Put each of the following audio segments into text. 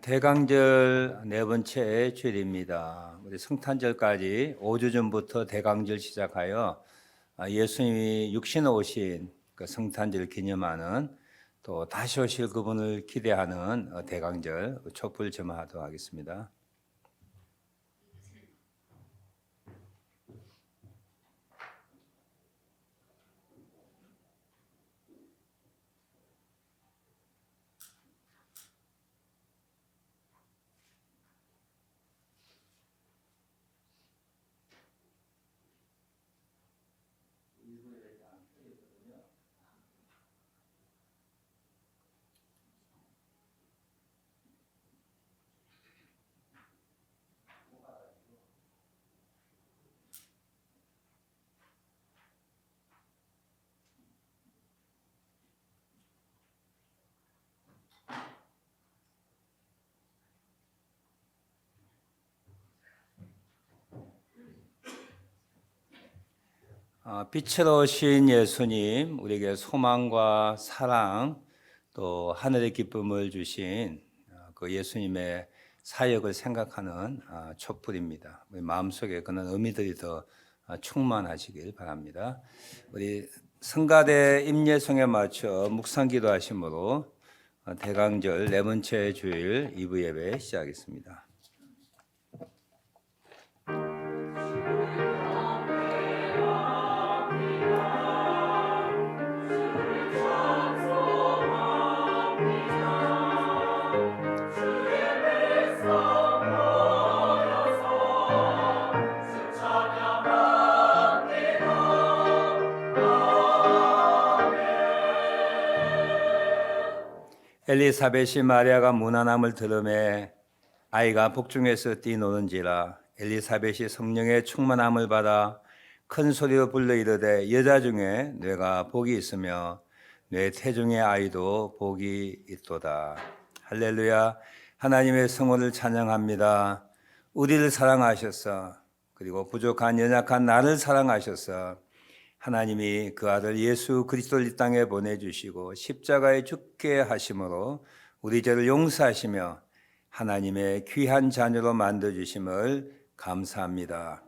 대강절 네 번째 주일입니다. 우리 성탄절까지 5주 전부터 대강절 시작하여 예수님이 육신에 오신 그 성탄절 기념하는 또 다시 오실 그분을 기대하는 대강절 촛불 점화하도록 하겠습니다. 빛으로 오신 예수님, 우리에게 소망과 사랑 또 하늘의 기쁨을 주신 그 예수님의 사역을 생각하는 촛불입니다. 우리 마음속에 그런 의미들이 더 충만하시길 바랍니다. 우리 성가대 임예성에 맞춰 묵상기도 하심으로 대강절 네 번째 주일 2부 예배 시작하겠습니다. 엘리사벳이 마리아가 무난함을 들음에 아이가 복중에서 뛰노는지라. 엘리사벳이 성령의 충만함을 받아 큰 소리로 불러 이르되 여자 중에 내가 복이 있으며 내 태중의 아이도 복이 있도다. 할렐루야. 하나님의 성호를 찬양합니다. 우리를 사랑하셔서 그리고 부족한 연약한 나를 사랑하셔서 하나님이 그 아들 예수 그리스도를 이 땅에 보내주시고 십자가에 죽게 하심으로 우리 죄를 용서하시며 하나님의 귀한 자녀로 만들어주심을 감사합니다.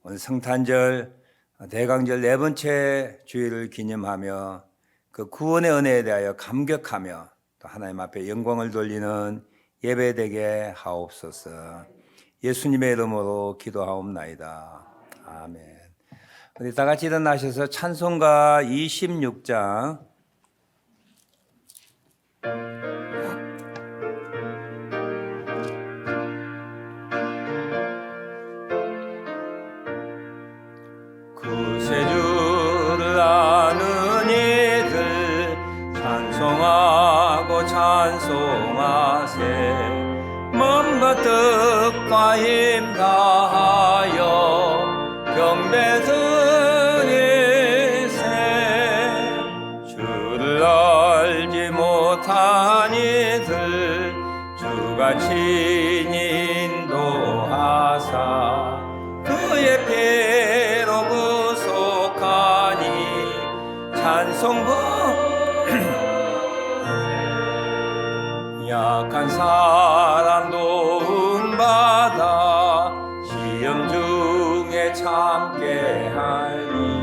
오늘 성탄절 대강절 네 번째 주일을 기념하며 그 구원의 은혜에 대하여 감격하며 또 하나님 앞에 영광을 돌리는 예배 되게 하옵소서. 예수님의 이름으로 기도하옵나이다. 아멘. 우리 다 같이 일어나셔서 찬송가 26장 구세주를 아는 이들 찬송하고 찬송하세. 몸과 뜻과 힘 다하여 경배드 못한 이들 주가 친히 인도하사 그의 피로 구속하니 찬송부 약한 사람 도움받아 시험 중에 참게 하니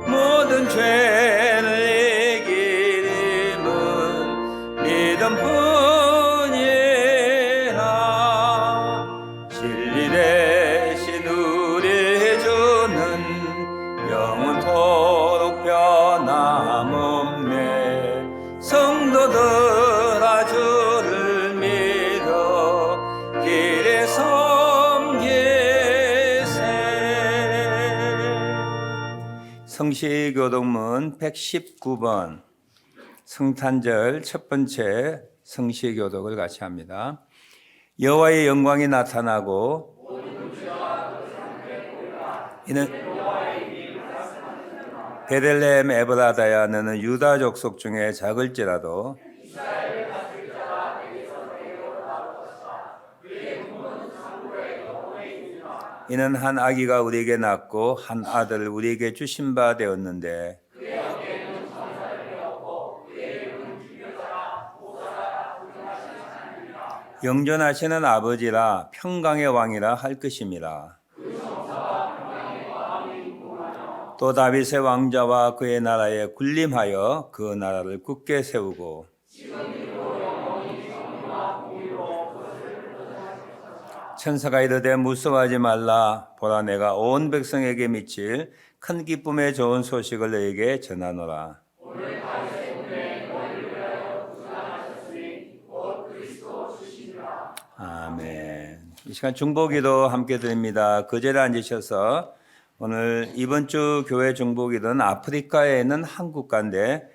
모든 죄를 뿐이라. 진리 대신 우리 주는 영원토록 변함없네. 성도들아 주를 믿어 길에 섬기세. 성시교독문 119번 성탄절 첫 번째 성시교독을 같이 합니다. 여호와의 영광이 나타나고 이는 베들레헴 에브라다야 너는 유다 족속 중에 작을지라도 이는 한 아기가 우리에게 낳고 한 아들을 우리에게 주신 바 되었는데 영존하시는 아버지라 평강의 왕이라 할 것임이라. 또 다윗의 왕자와 그의 나라에 군림하여 그 나라를 굳게 세우고 천사가 이르되 무서워하지 말라. 보라, 내가 온 백성에게 미칠 큰 기쁨의 좋은 소식을 너에게 전하노라. 아멘. 이 시간 중보기도 함께 드립니다. 그 자리에 앉으셔서 오늘 이번 주 교회 중보기도는 아프리카에 있는 한 국가인데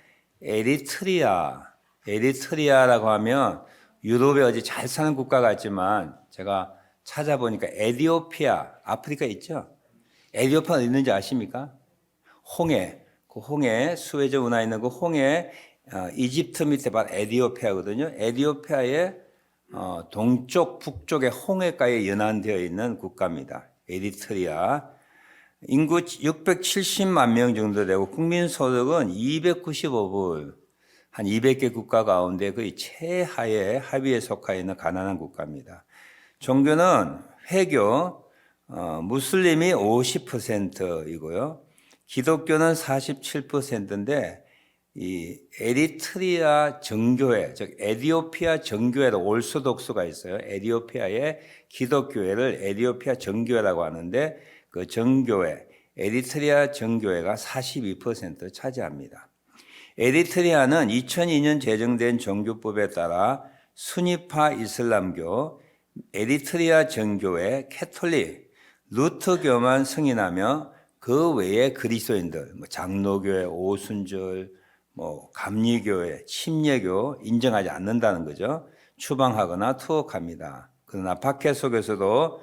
에리트리아라고 하면 유럽에 어디 잘 사는 국가 같지만 제가 찾아보니까 에티오피아, 아프리카 있죠? 에티오피아 어디 있는지 아십니까? 홍해, 그 홍해, 수에즈 운하에 있는 그 홍해, 이집트 밑에 바로 에티오피아거든요. 에티오피아의 동쪽, 북쪽의 홍해가에 연안되어 있는 국가입니다. 에리트리아. 인구 670만 명 정도 되고 국민 소득은 295불, 한 200개 국가 가운데 거의 최하의 하위에 속하 있는 가난한 국가입니다. 종교는 회교, 무슬림이 50%이고요. 기독교는 47%인데 이 에리트리아 정교회, 즉 에티오피아 정교회로 올소독스가 있어요. 에티오피아의 기독교회를 에티오피아 정교회라고 하는데 그 정교회, 에리트리아 정교회가 42% 차지합니다. 에리트리아는 2002년 제정된 종교법에 따라 수니파 이슬람교, 에리트리아 정교회, 캐톨릭, 루터교만 승인하며 그 외에 그리스도인들, 장로교회, 오순절, 감리교회, 침례교 인정하지 않는다는 거죠. 추방하거나 투옥합니다. 그러나 박해 속에서도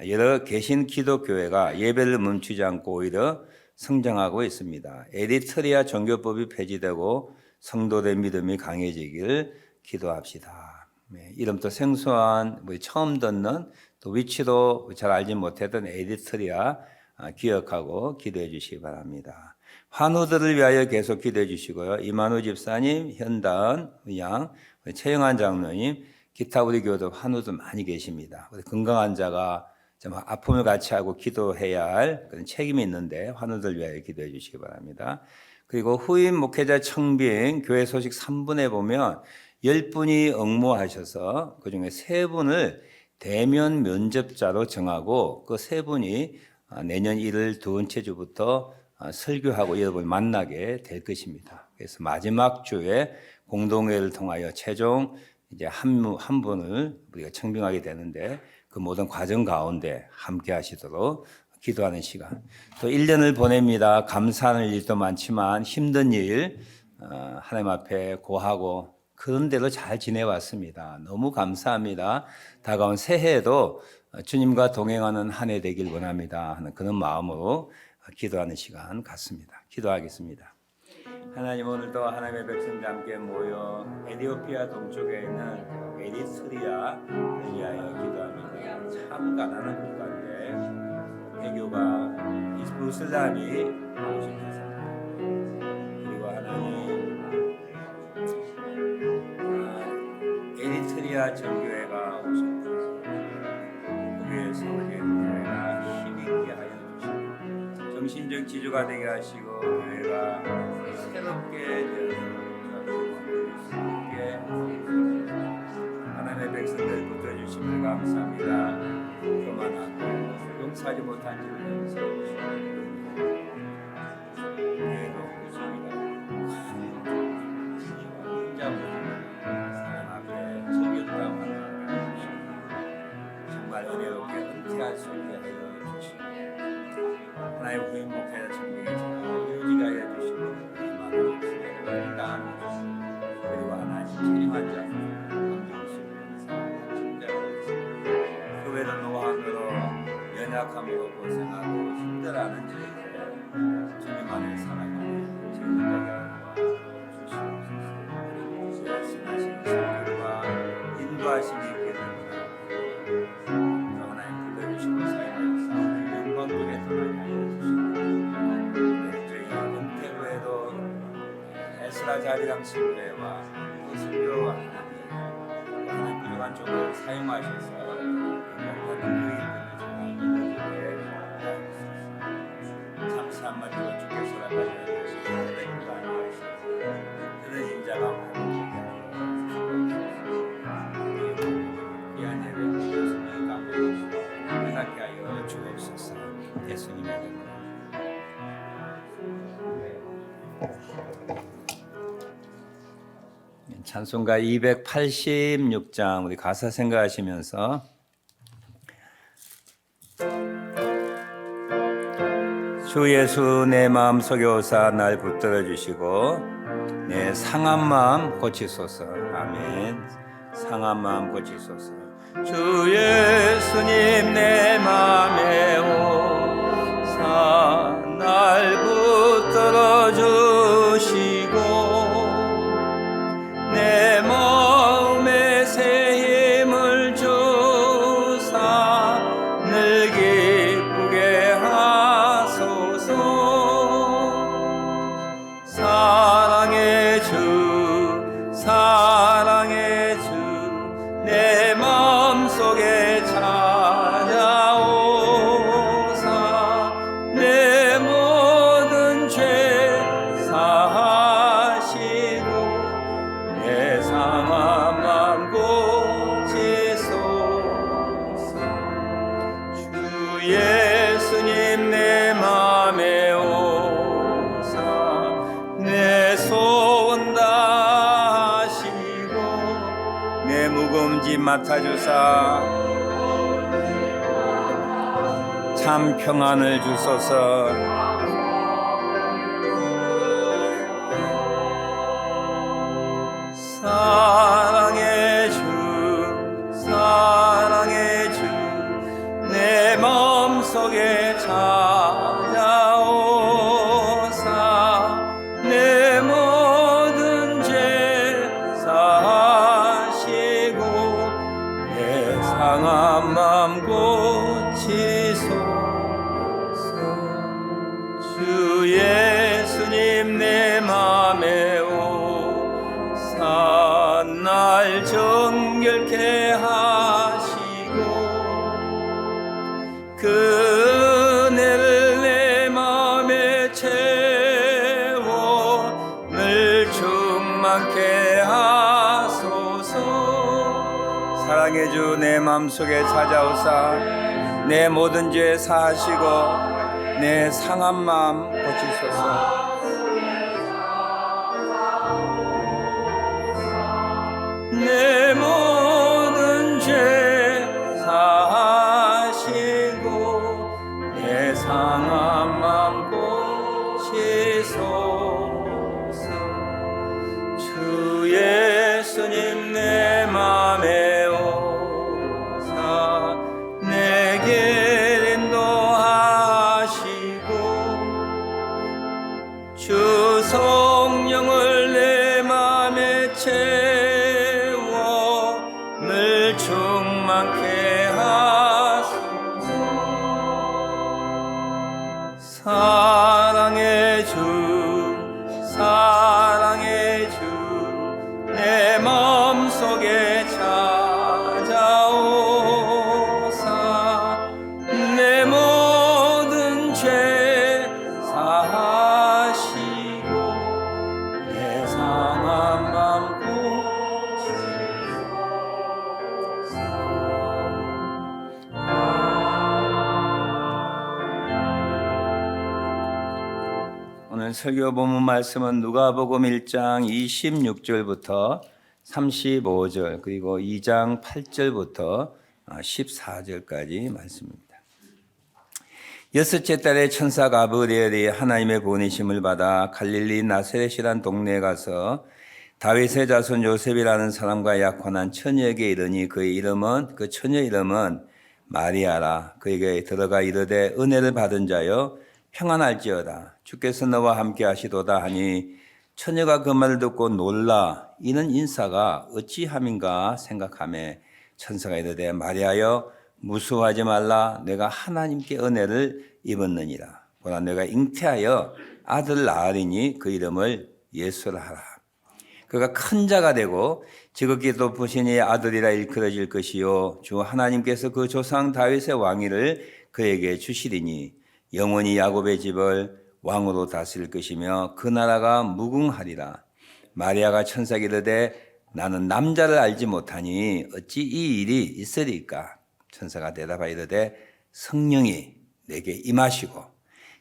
여러 개신 기독교회가 예배를 멈추지 않고 오히려 성장하고 있습니다. 에리트리아 종교법이 폐지되고 성도들의 믿음이 강해지길 기도합시다. 이름도 생소한 처음 듣는 또 위치도 잘 알지 못했던 에리트리아 기억하고 기도해 주시기 바랍니다. 환우들을 위하여 계속 기도해 주시고요. 이만우 집사님, 현단, 의양, 최영환 장로님, 기타 우리 교도 환우들 많이 계십니다. 건강한 자가 좀 아픔을 같이 하고 기도해야 할 그런 책임이 있는데 환우들 위하여 기도해 주시기 바랍니다. 그리고 후임 목회자 청빙 교회 소식 3분에 보면 10분이 응모하셔서 그중에 3분을 대면 면접자로 정하고 그 3분이 내년 1월 두 번째 주부터 설교하고 여러분을 만나게 될 것입니다. 그래서 마지막 주에 공동회를 통하여 최종 이제 한 분을 우리가 청빙하게 되는데 그 모든 과정 가운데 함께 하시도록 기도하는 시간. 또 1년을 보냅니다. 감사하는 일도 많지만 힘든 일 하나님 앞에 고하고 그런 대로 잘 지내왔습니다. 너무 감사합니다. 다가온 새해에도 주님과 동행하는 한 해 되길 원합니다 하는 그런 마음으로 기도하는 시간 같습니다. 기도하겠습니다. 하나님, 오늘도 하나님의 백성들 함께 모여 에티오피아 동쪽에 있는 에리트리아를 위하여 기도합니다. 참 가난한 국가인데 해교가 무슬람이 하고 싶어서 그리고 하나님 에리트리아 정교회가 오셔서 거기에서 교회가 힘있게 하여 주시고 정신적 지주가 되게 하시고 교회가 새롭게 되어서 하나님의 백성들 붙들어주심을 감사합니다. 그만하고 용서하지 못한 죄를 용서해 주시고 교회도 구속이다 하나님 앞에 즐겼다고 하나님 정말 은혜롭게 은퇴할 수 있게 하여 주시고 하나님 후임 목회자 청빙에서 이루어지게 하여 주시고 많은 일을 당하는 그리고 하나님 책임한 자 교회를 노함으로 연약함으로 고생하고 힘들어하는 저희들 주님 안에 살아가는 저희들에게 주시옵소서. 말씀하신 성령과 인도하심이 있게 됩니다. 하나님 불러주시고 사용하여 싸우는 영광국에 떠나게 하여 주시옵소서. 저희가 은퇴 후에도 에스라 자리랑 신뢰와 또 성교와 하나님 부족한 쪽을 사용하셔서 잠시 한마디로 주께서 가져가시고 그런 인자가 귀한 예배를 예수님 감사합니다. 연락해 하여 주옵소서. 예수님의 이름으로. 찬송가 286장 우리 가사 생각하시면서 주 예수 내 마음속에 오사 날 붙들어 주시고 내 상한 마음 고치소서. 아멘. 상한 마음 고치소서. 주 예수님 내 마음에 오사 날 붙들어 주시고 내 마음에 새 힘을 주사 늘 기쁘게 하소서. 사랑의 주 사랑의 주 내 마음속에 찾아오사 내 모든 죄 사하시고 내 상한 마음 고치소서. 주 예수님 내 맘에 오사 내 소원 다하시고 내 무거운 짐 맡아주사 참 평안을 주소서. 사랑의 주 사랑의 주 내 마음속에 찾아오사 내 모든 죄 사하시고 내 상한 마음 고치소서. 주 예수님 내 맘에 날 정결케 하시고 그 은혜를 내 맘에 채워 늘 충만케 하소서. 사랑의 주 내 맘속에 찾아오사 내 모든 죄 사하시고 내 상한 마음 고치소서. 내 모든 죄 사하시고 내 상한 마음 고치소서. 주 예수님 내 맘에 오사 내게 인도하시고 주 성령을 내 맘에 늘 충만케 하소서. 사랑의 주 사랑의 주 내 마음속에 찾아오사 내 모든 죄 사하시고 내 상한 마음 오늘 설교 본문 말씀은 누가복음 1장 26절부터 35절 그리고 2장 8절부터 14절까지 말씀입니다. 여섯째 달에 천사 가브리엘이 하나님의 보내심을 받아 갈릴리 나사렛이란 동네에 가서 다윗의 자손 요셉이라는 사람과 약혼한 처녀에게 이르니 그 처녀 이름은 마리아라. 그에게 들어가 이르되 은혜를 받은 자여 평안할지어다. 주께서 너와 함께 하시도다 하니 처녀가 그 말을 듣고 놀라 이는 인사가 어찌함인가 생각하며 천사가 이르되 마리아여 무수하지 말라. 내가 하나님께 은혜를 입었느니라. 보라 내가 잉태하여 아들 낳으리니 그 이름을 예수라 하라. 그가 큰 자가 되고 지극히 높으신 이의 아들이라 일컬어질 것이요 주 하나님께서 그 조상 다윗의 왕위를 그에게 주시리니 영원히 야곱의 집을 왕으로 다스릴 것이며 그 나라가 무궁하리라. 마리아가 천사에게 이르되 나는 남자를 알지 못하니 어찌 이 일이 있으리까? 천사가 대답하여 이르되 성령이 내게 임하시고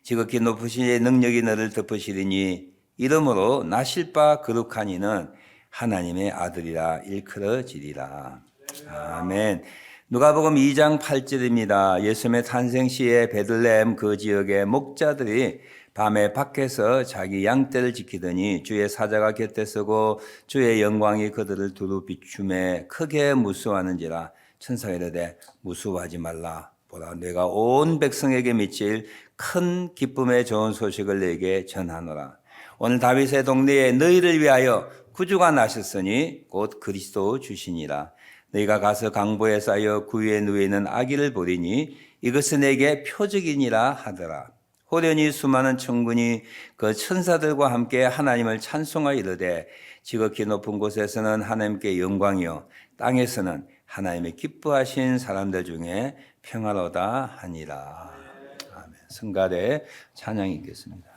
지극히 높으신 이의 능력이 너를 덮으시리니 이러므로 나실 바 거룩한 이는 하나님의 아들이라 일컬어지리라. 아멘. 누가복음 2장 8절입니다. 예수님의 탄생 시에 베들레헴 그 지역의 목자들이 밤에 밖에서 자기 양떼를 지키더니 주의 사자가 곁에 서고 주의 영광이 그들을 두루 비추매 크게 무수하는지라. 천사가 이르되 무수하지 말라. 보라 내가 온 백성에게 미칠 큰 기쁨의 좋은 소식을 내게 전하노라. 오늘 다윗의 동네에 너희를 위하여 구주가 나셨으니 곧 그리스도 주시니라. 너희가 가서 강보에 쌓여 구유에 누이는 아기를 보리니 이것은 내게 표적이니라 하더라. 호련히 수많은 천군이 그 천사들과 함께 하나님을 찬송하여 이르되 지극히 높은 곳에서는 하나님께 영광이요 땅에서는 하나님의 기뻐하신 사람들 중에 평화로다 하니라. 아멘. 성가대 찬양이 있겠습니다.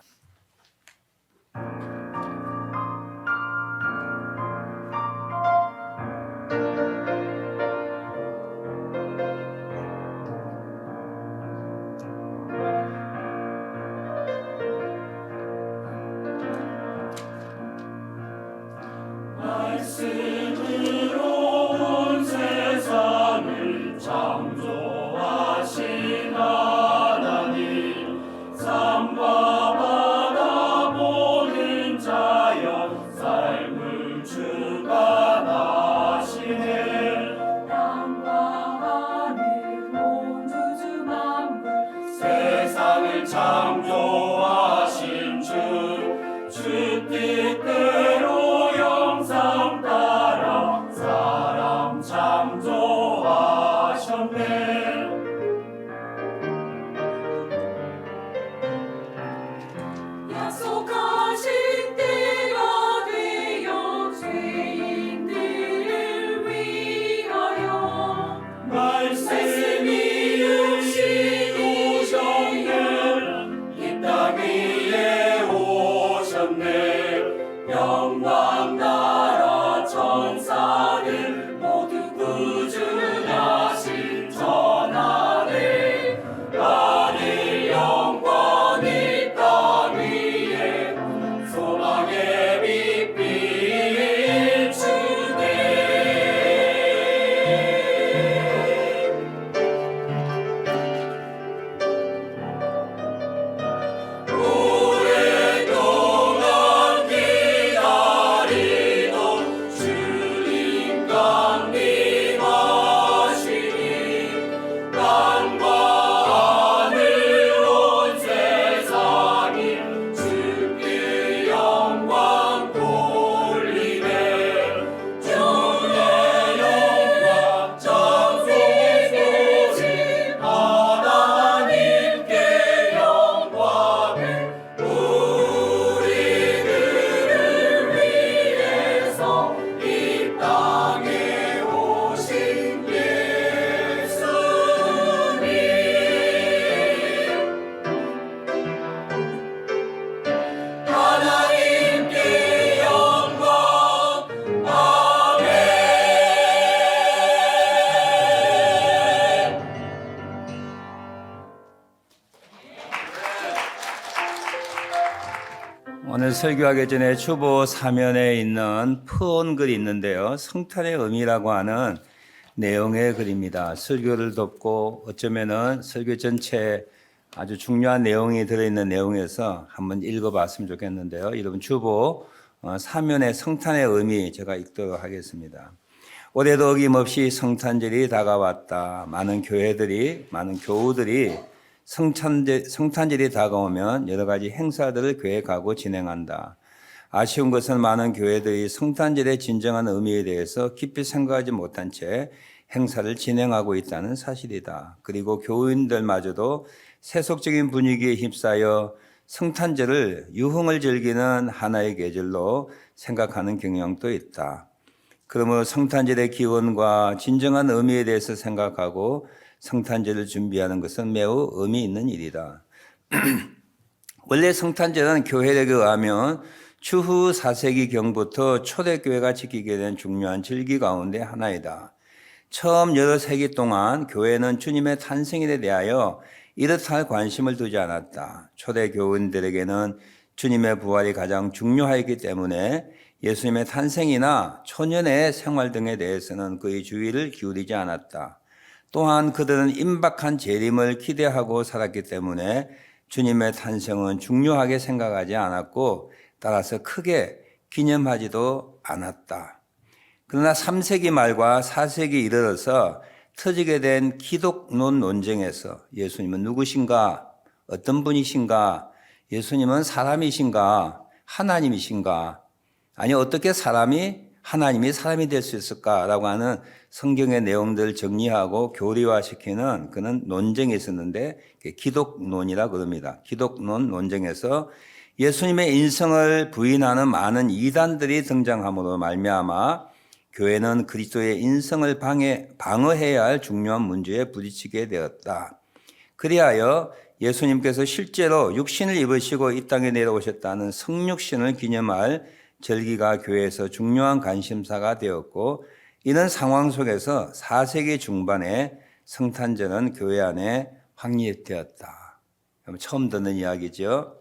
오늘 설교하기 전에 주보 사면에 있는 푸온 글이 있는데요. 성탄의 의미라고 하는 내용의 글입니다. 설교를 돕고 어쩌면은 설교 전체에 아주 중요한 내용이 들어있는 내용에서 한번 읽어봤으면 좋겠는데요. 여러분 주보 사면의 성탄의 의미 제가 읽도록 하겠습니다. 올해도 어김없이 성탄절이 다가왔다. 많은 교우들이 성탄절이 다가오면 여러 가지 행사들을 계획하고 진행한다. 아쉬운 것은 많은 교회들이 성탄절의 진정한 의미에 대해서 깊이 생각하지 못한 채 행사를 진행하고 있다는 사실이다. 그리고 교인들마저도 세속적인 분위기에 휩싸여 성탄절을 유흥을 즐기는 하나의 계절로 생각하는 경향도 있다. 그러므로 성탄절의 기원과 진정한 의미에 대해서 생각하고 성탄절을 준비하는 것은 매우 의미 있는 일이다. 원래 성탄절은 교회력에 의하면 추후 4세기경부터 초대교회가 지키게 된 중요한 절기 가운데 하나이다. 처음 여러 세기 동안 교회는 주님의 탄생일에 대하여 이렇다 관심을 두지 않았다. 초대교인들에게는 주님의 부활이 가장 중요하였기 때문에 예수님의 탄생이나 초년의 생활 등에 대해서는 그의 주의를 기울이지 않았다. 또한 그들은 임박한 재림을 기대하고 살았기 때문에 주님의 탄생은 중요하게 생각하지 않았고 따라서 크게 기념하지도 않았다. 그러나 3세기 말과 4세기 이르러서 터지게 된 기독론 논쟁에서 예수님은 누구신가? 어떤 분이신가? 예수님은 사람이신가? 하나님이신가? 아니 어떻게 하나님이 사람이 될 수 있을까라고 하는 성경의 내용들을 정리하고 교리화시키는 그런 논쟁이 있었는데 기독론이라 그럽니다. 기독론 논쟁에서 예수님의 인성을 부인하는 많은 이단들이 등장함으로 말미암아 교회는 그리스도의 인성을 방어해야 할 중요한 문제에 부딪히게 되었다. 그리하여 예수님께서 실제로 육신을 입으시고 이 땅에 내려오셨다는 성육신을 기념할 절기가 교회에서 중요한 관심사가 되었고 이런 상황 속에서 4세기 중반에 성탄절은 교회 안에 확립되었다. 처음 듣는 이야기죠.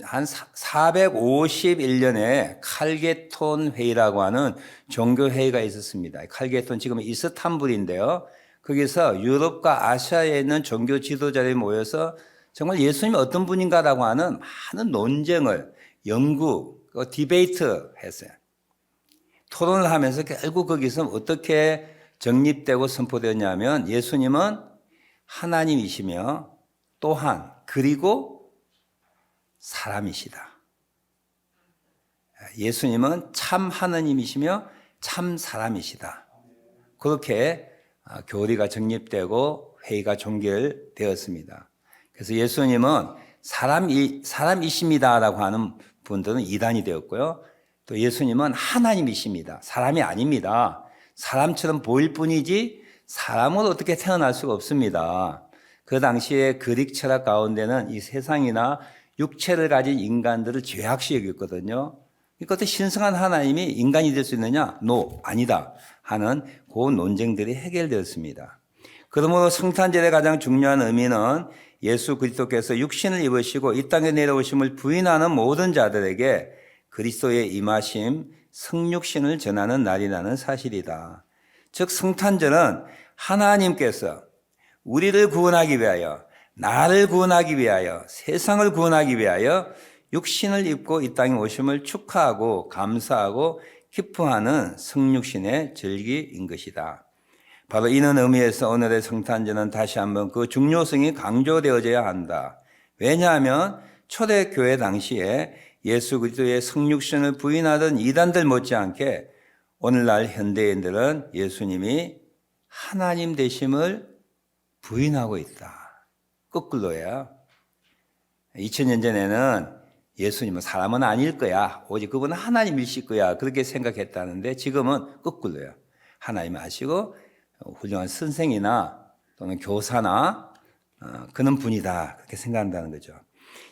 한 451년에 칼게톤 회의라고 하는 종교회의가 있었습니다. 칼게톤 지금 이스탄불인데요. 거기서 유럽과 아시아에 있는 종교 지도자들이 모여서 정말 예수님이 어떤 분인가라고 하는 많은 논쟁을 연구, 디베이트 했어요. 토론을 하면서 결국 거기서 어떻게 정립되고 선포되었냐면 예수님은 하나님이시며 또한 그리고 사람이시다. 예수님은 참 하나님이시며 참 사람이시다. 그렇게 교리가 정립되고 회의가 종결되었습니다. 그래서 예수님은 사람이십니다라고 하는 분들은 이단이 되었고요. 또 예수님은 하나님이십니다. 사람이 아닙니다. 사람처럼 보일 뿐이지 사람은 어떻게 태어날 수가 없습니다. 그 당시에 그릭 철학 가운데는 이 세상이나 육체를 가진 인간들을 죄악시 여겼거든요. 그러니까 어떻게 신성한 하나님이 인간이 될 수 있느냐? No, 아니다 하는 그 논쟁들이 해결되었습니다. 그러므로 성탄절의 가장 중요한 의미는 예수 그리스도께서 육신을 입으시고 이 땅에 내려오심을 부인하는 모든 자들에게 그리스도의 임하심, 성육신을 전하는 날이라는 사실이다. 즉 성탄절은 하나님께서 우리를 구원하기 위하여, 나를 구원하기 위하여, 세상을 구원하기 위하여 육신을 입고 이 땅에 오심을 축하하고 감사하고 기뻐하는 성육신의 절기인 것이다. 바로 이런 의미에서 오늘의 성탄절은 다시 한번 그 중요성이 강조되어져야 한다. 왜냐하면 초대교회 당시에 예수 그리스도의 성육신을 부인하던 이단들 못지않게 오늘날 현대인들은 예수님이 하나님 되심을 부인하고 있다. 거꾸로야. 2000년 전에는 예수님은 사람은 아닐 거야. 오직 그분은 하나님이실 거야. 그렇게 생각했다는데 지금은 거꾸로야. 하나님 아시고 훌륭한 선생이나 또는 교사나 그런 분이다. 그렇게 생각한다는 거죠.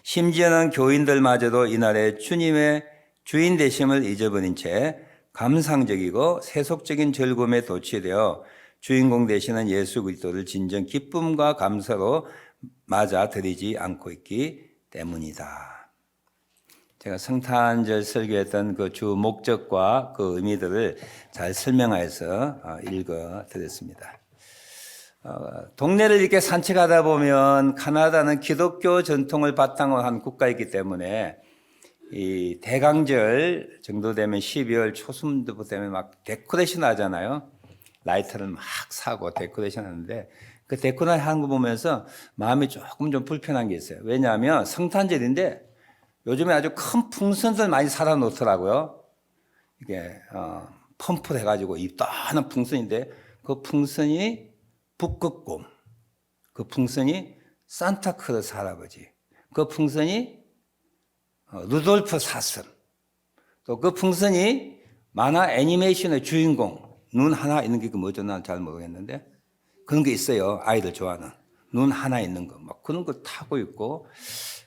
심지어는 교인들마저도 이날에 주님의 주인 되심을 잊어버린 채 감상적이고 세속적인 즐거움에 도취되어 주인공 되시는 예수 그리스도를 진정 기쁨과 감사로 맞아들이지 않고 있기 때문이다. 제가 성탄절 설교했던 그 주 목적과 그 의미들을 잘 설명해서 읽어드렸습니다. 동네를 이렇게 산책하다 보면 카나다는 기독교 전통을 바탕으로 한 국가이기 때문에 이 대강절 정도 되면 12월 초순부터 되면 막 데코레이션 하잖아요. 라이터를 막 사고 데코레이션 하는데 그 데코레이션 하는 거 보면서 마음이 조금 좀 불편한 게 있어요. 왜냐하면 성탄절인데 요즘에 아주 큰 풍선들 많이 사다 놓더라고요. 이게 펌프를 해가지고 이 떠는 풍선인데 그 풍선이 북극곰, 그 풍선이 산타크로스 할아버지, 그 풍선이 루돌프 사슴, 또 그 풍선이 만화 애니메이션의 주인공 눈 하나 있는 게 그 뭐죠? 난 잘 모르겠는데 그런 게 있어요. 아이들 좋아하는 눈 하나 있는 거 막 그런 거 타고 있고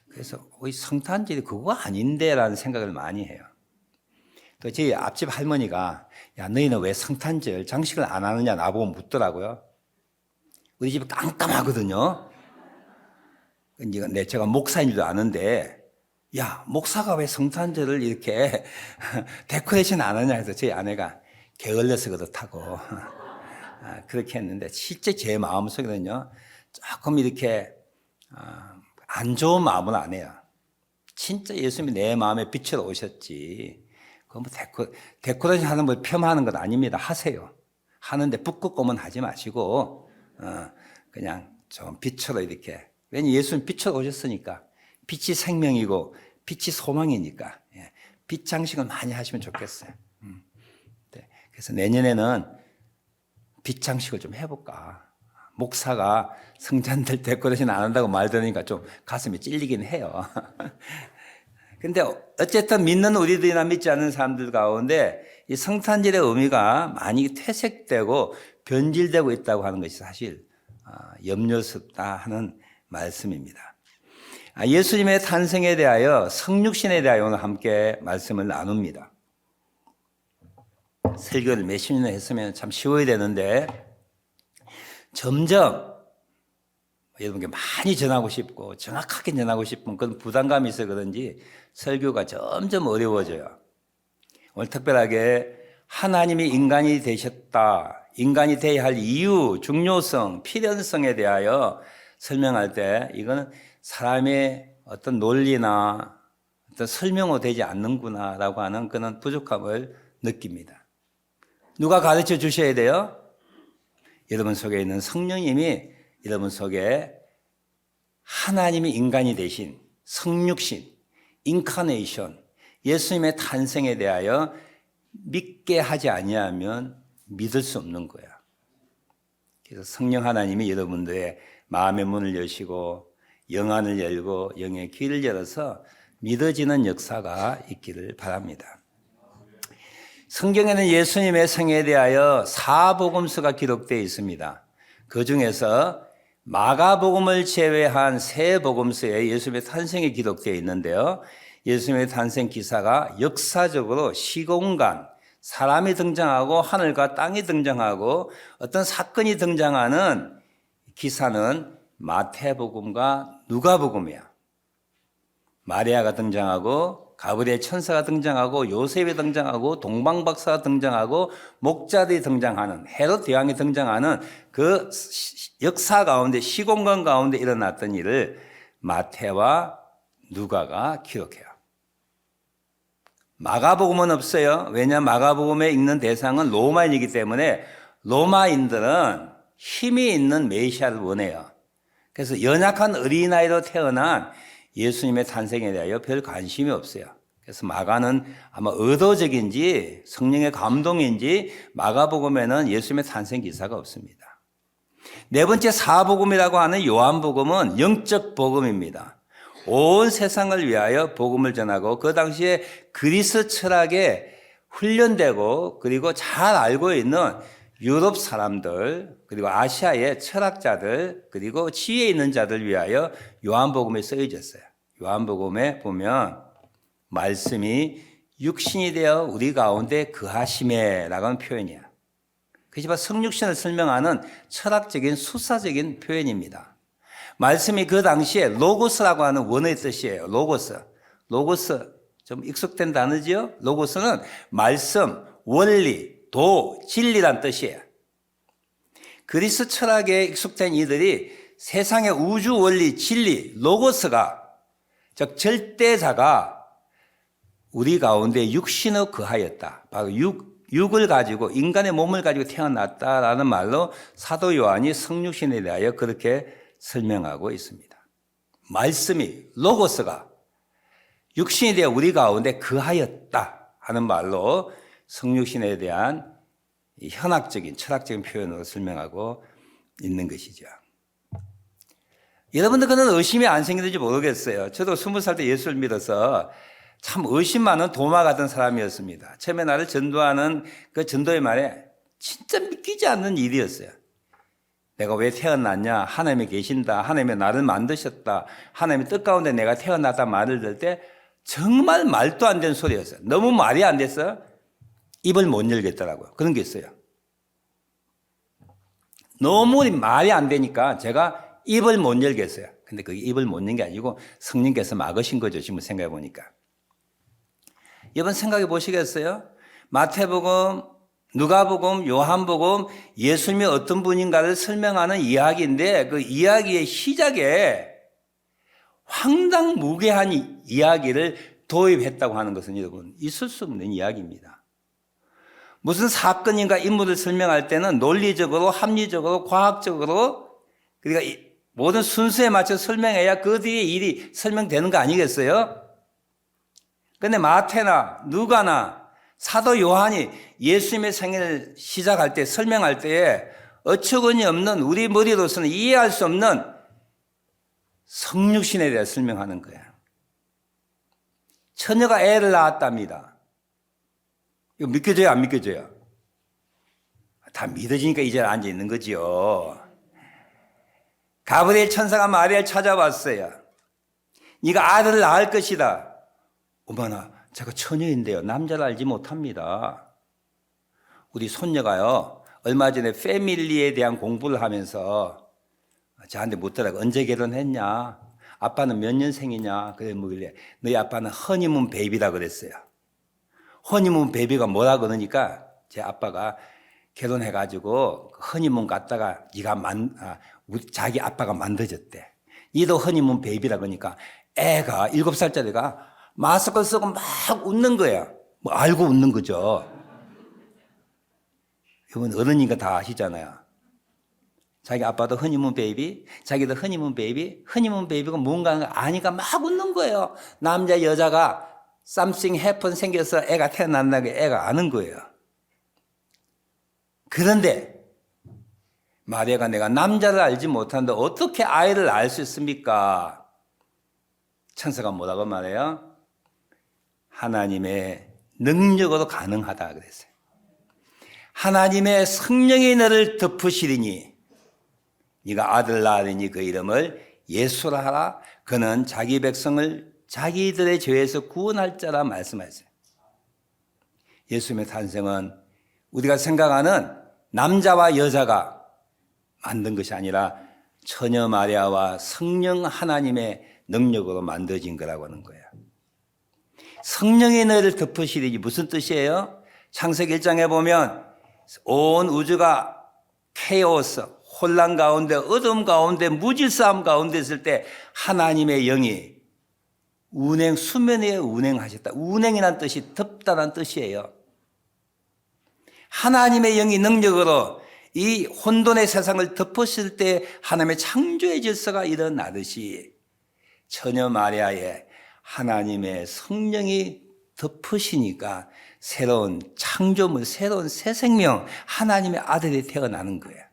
그래서 이 성탄절이 그거 아닌데라는 생각을 많이 해요. 또 저희 앞집 할머니가 야 너희는 왜 성탄절 장식을 안 하느냐 나보고 묻더라고요. 우리 집이 깜깜하거든요. 제가 목사인 줄도 아는데 야 목사가 왜 성탄절을 이렇게 데코레이션 안 하냐 해서 저희 아내가 게을러서 그렇다고 그렇게 했는데 실제 제 마음속에는요 조금 이렇게 안 좋은 마음은 안 해요. 진짜 예수님이 내 마음에 빛으로 오셨지. 그거 뭐 데코레이션 하는 걸 폄하하는 건 아닙니다. 하세요. 하는데 북극곰은 하지 마시고 그냥 좀 빛으로 이렇게. 왜냐 예수님 빛으로 오셨으니까. 빛이 생명이고 빛이 소망이니까 빛 장식을 많이 하시면 좋겠어요. 네. 그래서 내년에는 빛 장식을 좀 해볼까. 목사가 성탄절 데코레이션 안 한다고 말 들으니까 좀 가슴이 찔리긴 해요. 근데 어쨌든 믿는 우리들이나 믿지 않는 사람들 가운데 이 성탄절의 의미가 많이 퇴색되고 변질되고 있다고 하는 것이 사실 염려스럽다 하는 말씀입니다. 예수님의 탄생에 대하여 성육신에 대하여 오늘 함께 말씀을 나눕니다. 설교를 몇십 년 했으면 참 쉬워야 되는데 점점 여러분께 많이 전하고 싶고 정확하게 전하고 싶은 그런 부담감이 있어 그런지 설교가 점점 어려워져요. 오늘 특별하게 하나님이 인간이 되셨다, 인간이 되어야 할 이유, 중요성, 필연성에 대하여 설명할 때 이거는 사람의 어떤 논리나 어떤 설명으로 되지 않는구나라고 하는 그런 부족함을 느낍니다. 누가 가르쳐 주셔야 돼요? 여러분 속에 있는 성령님이 여러분 속에 하나님이 인간이 되신 성육신, 인카네이션, 예수님의 탄생에 대하여 믿게 하지 아니하면 믿을 수 없는 거야. 그래서 성령 하나님이 여러분들의 마음의 문을 여시고 영안을 열고 영의 귀를 열어서 믿어지는 역사가 있기를 바랍니다. 성경에는 예수님의 생애에 대하여 4복음서가 기록되어 있습니다. 그 중에서 마가복음을 제외한 3복음서에 예수님의 탄생이 기록되어 있는데요. 예수님의 탄생 기사가 역사적으로 시공간, 사람이 등장하고 하늘과 땅이 등장하고 어떤 사건이 등장하는 기사는 마태복음과 누가복음이야. 마리아가 등장하고 가브리엘 천사가 등장하고 요셉이 등장하고 동방박사가 등장하고 목자들이 등장하는 헤롯 대왕이 등장하는 그 역사 가운데 시공간 가운데 일어났던 일을 마태와 누가가 기록해요. 마가복음은 없어요. 왜냐하면 마가복음에 읽는 대상은 로마인이기 때문에 로마인들은 힘이 있는 메시아를 원해요. 그래서 연약한 어린아이로 태어난 예수님의 탄생에 대하여 별 관심이 없어요. 그래서 마가는 아마 의도적인지 성령의 감동인지 마가복음에는 예수님의 탄생 기사가 없습니다. 네 번째 사복음이라고 하는 요한복음은 영적 복음입니다. 온 세상을 위하여 복음을 전하고 그 당시에 그리스 철학에 훈련되고 그리고 잘 알고 있는 유럽 사람들 그리고 아시아의 철학자들 그리고 지혜 있는 자들 위하여 요한복음에 쓰여졌어요. 요한복음에 보면 말씀이 육신이 되어 우리 가운데 거하심에라고 하는 표현이야. 그것이 바로 성육신을 설명하는 철학적인 수사적인 표현입니다. 말씀이 그 당시에 로고스라고 하는 원어의 뜻이에요. 로고스 좀 익숙된 단어지요? 로고스는 말씀, 원리, 도, 진리란 뜻이에요. 그리스 철학에 익숙된 이들이 세상의 우주 원리, 진리, 로고스가 즉 절대자가 우리 가운데 육신을 거하였다. 바로 육을 가지고 인간의 몸을 가지고 태어났다라는 말로 사도 요한이 성육신에 대하여 그렇게 설명하고 있습니다. 말씀이 로고스가 육신이 되어 우리 가운데 거하였다 하는 말로 성육신에 대한 현학적인 철학적인 표현으로 설명하고 있는 것이죠. 여러분들 그런 의심이 안 생기는지 모르겠어요. 저도 20살 때 예수를 믿어서 참 의심 많은 도마 같은 사람이었습니다. 처음에 나를 전도하는 그 전도의 말에 진짜 믿기지 않는 일이었어요. 내가 왜 태어났냐? 하나님이 계신다. 하나님이 나를 만드셨다. 하나님의 뜻 가운데 내가 태어났다 말을 들을 때 정말 말도 안 되는 소리였어요. 너무 말이 안 돼서 입을 못 열겠더라고요. 그런 게 있어요. 너무 말이 안 되니까 제가 입을 못 열겠어요. 근데 그게 입을 못 연 게 아니고 성령께서 막으신 거죠. 지금 생각해 보니까. 여러분 생각해 보시겠어요? 마태복음, 누가복음, 요한복음, 예수님이 어떤 분인가를 설명하는 이야기인데 그 이야기의 시작에 황당무계한 이야기를 도입했다고 하는 것은 여러분 있을 수 없는 이야기입니다. 무슨 사건인가 인물을 설명할 때는 논리적으로, 합리적으로, 과학적으로 그러니까 모든 순서에 맞춰 설명해야 그 뒤에 일이 설명되는 거 아니겠어요? 그런데 마태나 누가나 사도 요한이 예수님의 생애를 시작할 때 설명할 때에 어처구니 없는 우리 머리로서는 이해할 수 없는 성육신에 대해 설명하는 거예요. 처녀가 애를 낳았답니다. 이거 믿겨져요, 안 믿겨져요? 다 믿어지니까 이 자리에 앉아 있는 거지요. 가브리엘 천사가 마리아를 찾아왔어요. 네가 아들을 낳을 것이다. 어머나, 제가 처녀인데요. 남자를 알지 못합니다. 우리 손녀가요, 얼마 전에 패밀리에 대한 공부를 하면서 저한테 묻더라고. 언제 결혼했냐? 아빠는 몇 년생이냐? 그래 뭐길래 너희 아빠는 허니문 베이비라 그랬어요. 허니문 베이비가 뭐라 그러니까 제 아빠가 결혼해가지고 허니문 갔다가 자기 아빠가 만들어줬대. 니도 허니문 베이비라 그러니까 애가 7살짜리가 마스크를 쓰고 막 웃는 거야. 뭐 알고 웃는 거죠. 이건 어른이니까 다 아시잖아요. 자기 아빠도 허니문 베이비, 자기도 허니문 베이비, 허니문 베이비가 뭔가 아니까 막 웃는 거예요. 남자, 여자가 something happen 생겨서 애가 태어난다고 애가 아는 거예요. 그런데 마리아가 내가 남자를 알지 못하는데 어떻게 아이를 알 수 있습니까? 천사가 뭐라고 말해요? 하나님의 능력으로 가능하다 그랬어요. 하나님의 성령이 너를 덮으시리니 네가 아들 낳으리니 그 이름을 예수라 하라. 그는 자기 백성을 자기들의 죄에서 구원할 자라 말씀하셨어요. 예수님의 탄생은 우리가 생각하는 남자와 여자가 만든 것이 아니라 처녀 마리아와 성령 하나님의 능력으로 만들어진 거라고 하는 거예요. 성령이 너를 덮으시리니 무슨 뜻이에요? 창세기 1장에 보면 온 우주가 케오스, 혼란 가운데, 어둠 가운데, 무질서함 가운데 있을 때 하나님의 영이 수면 위에 운행하셨다. 운행이란 뜻이 덮다란 뜻이에요. 하나님의 영이 능력으로 이 혼돈의 세상을 덮으실 때 하나님의 창조의 질서가 일어나듯이 처녀 마리아의 하나님의 성령이 덮으시니까 새로운 창조물, 새로운 새 생명, 하나님의 아들이 태어나는 거예요.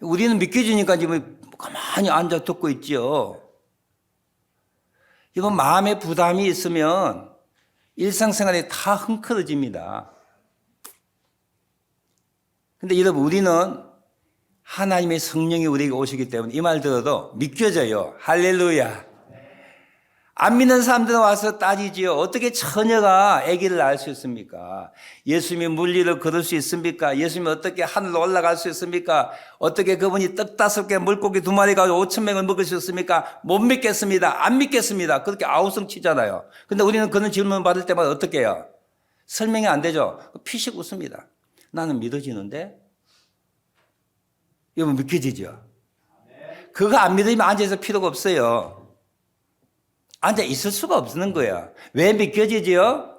우리는 믿겨지니까 지금 가만히 앉아 듣고 있죠. 이건 마음에 부담이 있으면 일상생활에 다 흥크러집니다. 근데 여러분, 우리는 하나님의 성령이 우리에게 오시기 때문에 이 말 들어도 믿겨져요. 할렐루야. 안 믿는 사람들은 와서 따지지요. 어떻게 처녀가 아기를 낳을 수 있습니까? 예수님이 물리를 걸을 수 있습니까? 예수님이 어떻게 하늘로 올라갈 수 있습니까? 어떻게 그분이 떡 5개 물고기 2마리 가지고 5,000명을 먹을 수 있습니까? 못 믿겠습니다. 안 믿겠습니다. 그렇게 아우성 치잖아요. 근데 우리는 그런 질문 받을 때마다 어떻게 해요? 설명이 안 되죠. 피식 웃습니다. 나는 믿어지는데? 여러분 믿겨지죠? 그거 안 믿으면 앉아있을 필요가 없어요. 앉아 있을 수가 없는 거야. 왜 믿겨지지요?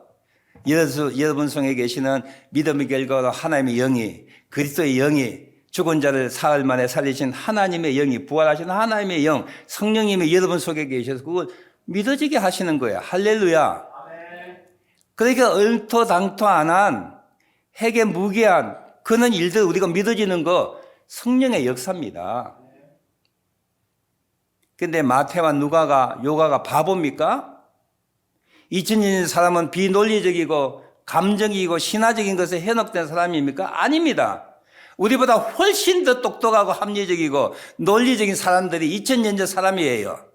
여러분 속에 계시는 믿음의 결과로 하나님의 영이, 그리스도의 영이, 죽은 자를 사흘 만에 살리신 하나님의 영이, 부활하신 하나님의 영, 성령님이 여러분 속에 계셔서 그걸 믿어지게 하시는 거야. 할렐루야. 그러니까 얼토당토 안 한, 핵에 무게한 그런 일들 우리가 믿어지는 거 성령의 역사입니다. 근데 마태와 누가가 요가가 바보입니까? 2000년 사람은 비논리적이고 감정이고 신화적인 것에 현혹된 사람입니까? 아닙니다. 우리보다 훨씬 더 똑똑하고 합리적이고 논리적인 사람들이 2000년 전 사람이에요.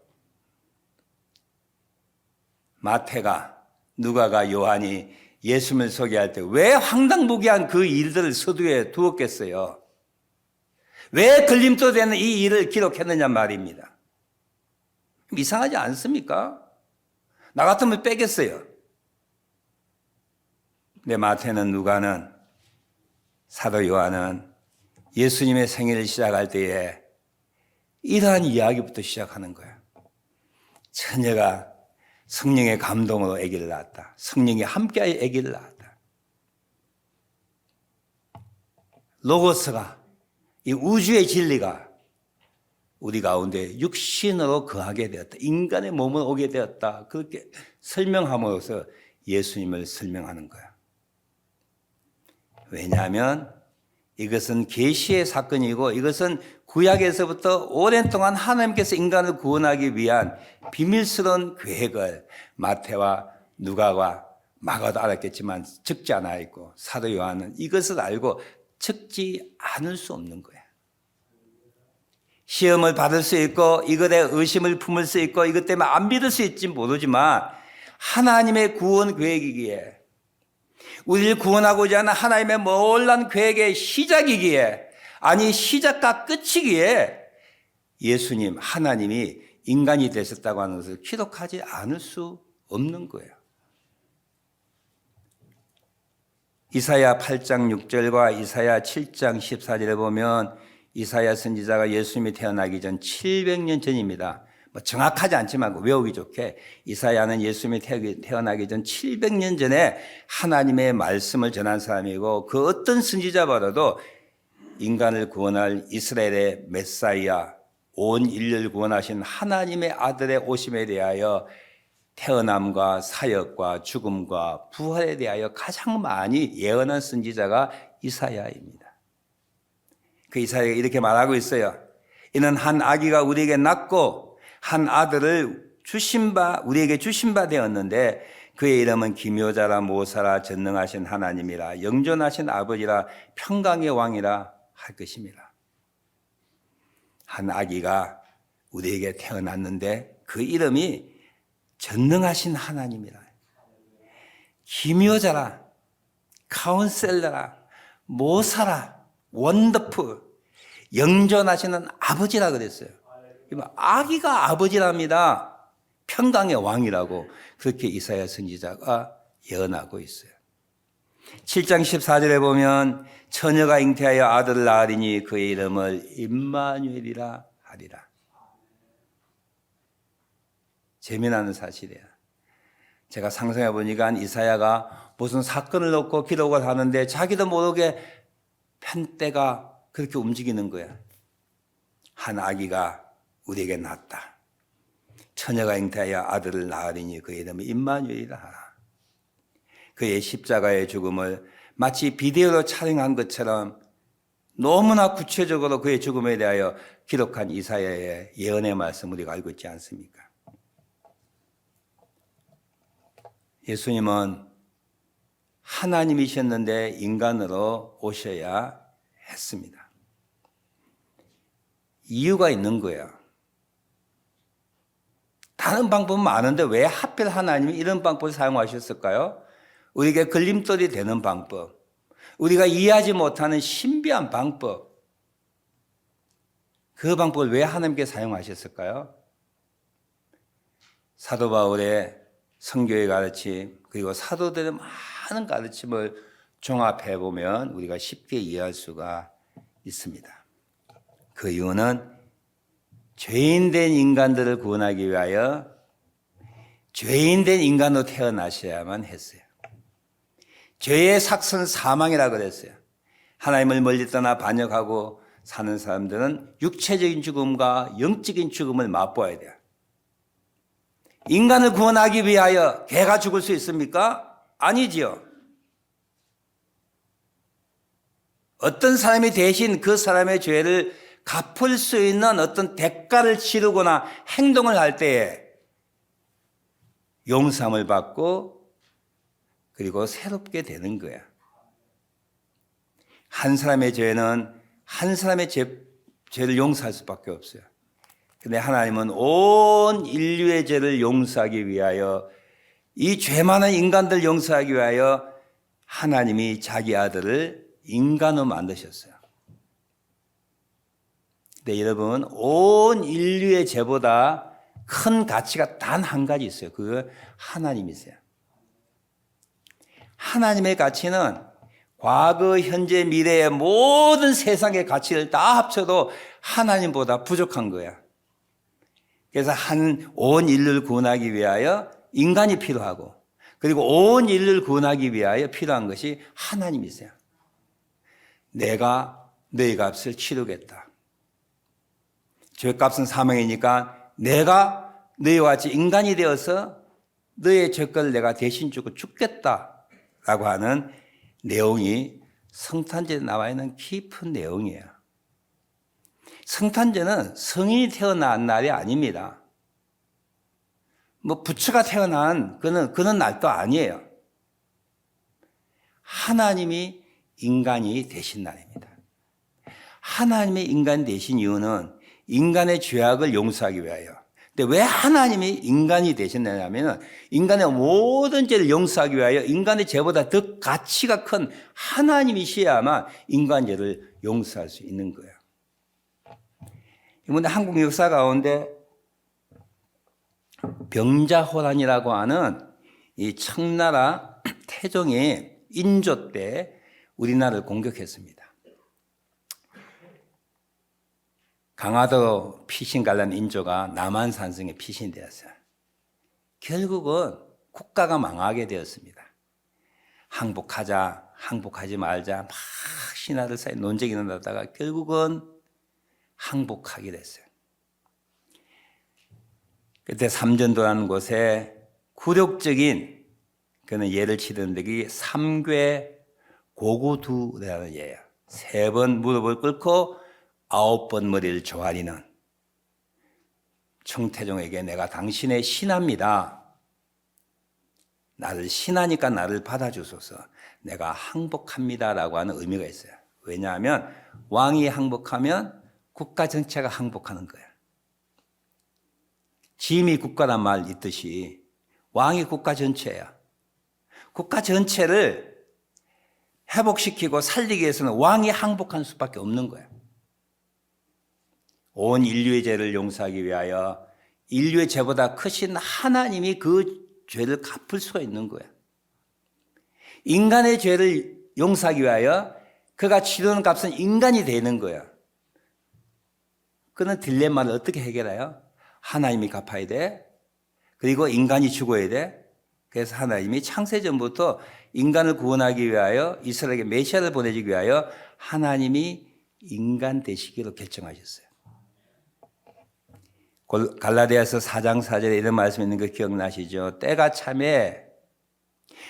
마태가, 누가가, 요한이 예수님을 소개할 때 왜 황당무계한 그 일들을 서두에 두었겠어요? 왜 걸림돌 되는 이 일을 기록했느냐 말입니다. 이상하지 않습니까? 나 같으면 빼겠어요. 근데 마태는, 누가는, 사도 요한은 예수님의 생애를 시작할 때에 이러한 이야기부터 시작하는 거야. 처녀가 성령의 감동으로 아기를 낳았다. 성령이 함께하여 아기를 낳았다. 로고스가, 이 우주의 진리가 우리 가운데 육신으로 거하게 되었다. 인간의 몸으로 오게 되었다. 그렇게 설명함으로써 예수님을 설명하는 거야. 왜냐하면 이것은 계시의 사건이고 이것은 구약에서부터 오랜 동안 하나님께서 인간을 구원하기 위한 비밀스러운 계획을 마태와 누가와 마가도 알았겠지만 적지 않아 있고 사도 요한은 이것을 알고 적지 않을 수 없는 거야. 시험을 받을 수 있고 이것에 의심을 품을 수 있고 이것 때문에 안 믿을 수 있지 모르지만 하나님의 구원 계획이기에, 우리를 구원하고자 하는 하나님의 놀라운 계획의 시작이기에, 아니 시작과 끝이기에 예수님, 하나님이 인간이 되셨다고 하는 것을 기록하지 않을 수 없는 거예요. 이사야 8장 6절과 이사야 7장 14절에 보면 이사야 선지자가 예수님이 태어나기 전 700년 전입니다. 정확하지 않지만 외우기 좋게 이사야는 예수님이 태어나기 전 700년 전에 하나님의 말씀을 전한 사람이고, 그 어떤 선지자보다도 인간을 구원할 이스라엘의 메사이아, 온 인류를 구원하신 하나님의 아들의 오심에 대하여 태어남과 사역과 죽음과 부활에 대하여 가장 많이 예언한 선지자가 이사야입니다. 그 이사야가 이렇게 말하고 있어요. 이는 한 아기가 우리에게 낳고 한 아들을 우리에게 주신 바 되었는데 그의 이름은 기묘자라 모사라 전능하신 하나님이라 영존하신 아버지라 평강의 왕이라 할 것입니다. 한 아기가 우리에게 태어났는데 그 이름이 전능하신 하나님이라, 기묘자라, 카운셀러라, 모사라, 원더풀, 영존하시는 아버지라 그랬어요. 아기가 아버지랍니다. 평강의 왕이라고 그렇게 이사야 선지자가 예언하고 있어요. 7장 14절에 보면 처녀가 잉태하여 아들을 낳으리니 그의 이름을 임마누엘이라 하리라. 재미나는 사실이에요. 제가 상상해 보니까 이사야가 무슨 사건을 놓고 기록을 하는데 자기도 모르게 편대가 그렇게 움직이는 거야. 한 아기가 우리에게 낳았다. 처녀가 잉태하여 아들을 낳으리니 그의 이름을 임마누엘이라 하라. 그의 십자가의 죽음을 마치 비디오로 촬영한 것처럼 너무나 구체적으로 그의 죽음에 대하여 기록한 이사야의 예언의 말씀 우리가 알고 있지 않습니까? 예수님은 하나님이셨는데 인간으로 오셔야 했습니다. 이유가 있는 거예요. 다른 방법은 많은데 왜 하필 하나님이 이런 방법을 사용하셨을까요? 우리에게 걸림돌이 되는 방법, 우리가 이해하지 못하는 신비한 방법, 그 방법을 왜 하나님께 사용하셨을까요? 사도 바울의 선교의 가르침, 그리고 사도들의 많은 가르침을 종합해 보면 우리가 쉽게 이해할 수가 있습니다. 그 이유는 죄인된 인간들을 구원하기 위하여 죄인된 인간으로 태어나셔야만 했어요. 죄의 삭선 사망이라고 그랬어요. 하나님을 멀리 떠나 반역하고 사는 사람들은 육체적인 죽음과 영적인 죽음을 맛보아야 돼요. 인간을 구원하기 위하여 개가 죽을 수 있습니까? 아니지요. 어떤 사람이 대신 그 사람의 죄를 갚을 수 있는 어떤 대가를 치르거나 행동을 할 때에 용서함을 받고 그리고 새롭게 되는 거야. 한 사람의 죄는 한 사람의 죄를 용서할 수밖에 없어요. 근데 하나님은 온 인류의 죄를 용서하기 위하여, 이 죄 많은 인간들 용서하기 위하여 하나님이 자기 아들을 인간으로 만드셨어요. 근데 여러분, 온 인류의 죄보다 큰 가치가 단 한 가지 있어요. 그거 하나님이세요. 하나님의 가치는 과거, 현재, 미래의 모든 세상의 가치를 다 합쳐도 하나님보다 부족한 거야. 그래서 온 인류를 구원하기 위하여 인간이 필요하고, 그리고 온 인류를 구원하기 위하여 필요한 것이 하나님이세요. 내가 너희 값을 치르겠다. 죄값은 사망이니까 내가 너희와 같이 인간이 되어서 너희의 죄값을 내가 대신 주고 죽겠다라고 하는 내용이 성탄절에 나와 있는 깊은 내용이에요. 성탄절은 성인이 태어난 날이 아닙니다. 부처가 태어난 그런 날도 아니에요. 하나님이 인간이 되신 날입니다. 하나님의 인간이 되신 이유는 인간의 죄악을 용서하기 위하여. 근데 왜 하나님이 인간이 되셨냐면 인간의 모든 죄를 용서하기 위하여 인간의 죄보다 더 가치가 큰 하나님이셔야만 인간 죄를 용서할 수 있는 거예요. 이번에 한국 역사 가운데 병자호란이라고 하는 이 청나라 태종의 인조 때 우리나라를 공격했습니다. 강화도 피신 관련 인조가 남한산성에 피신되었어요. 결국은 국가가 망하게 되었습니다. 항복하자, 항복하지 말자 막 신하들 사이 논쟁이 일어나다가 결국은 항복하게 됐어요. 그때 삼전도라는 곳에 굴욕적인 그는 예를 치던 데기 삼괴 고구두라는 예예요. 3번 무릎을 꿇고 9번 머리를 조아리는 청태종에게 내가 당신의 신하입니다. 나를 신하니까 나를 받아주소서. 내가 항복합니다라고 하는 의미가 있어요. 왜냐하면 왕이 항복하면 국가 전체가 항복하는 거예요. 짐이 국가란 말 있듯이 왕이 국가 전체야. 국가 전체를 회복시키고 살리기 위해서는 왕이 항복할 수밖에 없는 거예요. 온 인류의 죄를 용서하기 위하여 인류의 죄보다 크신 하나님이 그 죄를 갚을 수가 있는 거예요. 인간의 죄를 용서하기 위하여 그가 치르는 값은 인간이 되는 거예요. 그는 딜레마를 어떻게 해결해요? 하나님이 갚아야 돼. 그리고 인간이 죽어야 돼. 그래서 하나님이 창세전부터 인간을 구원하기 위하여 이스라엘에게 메시아를 보내주기 위하여 하나님이 인간 되시기로 결정하셨어요. 갈라디아서 4장 4절에 이런 말씀이 있는 거 기억나시죠? 때가 참에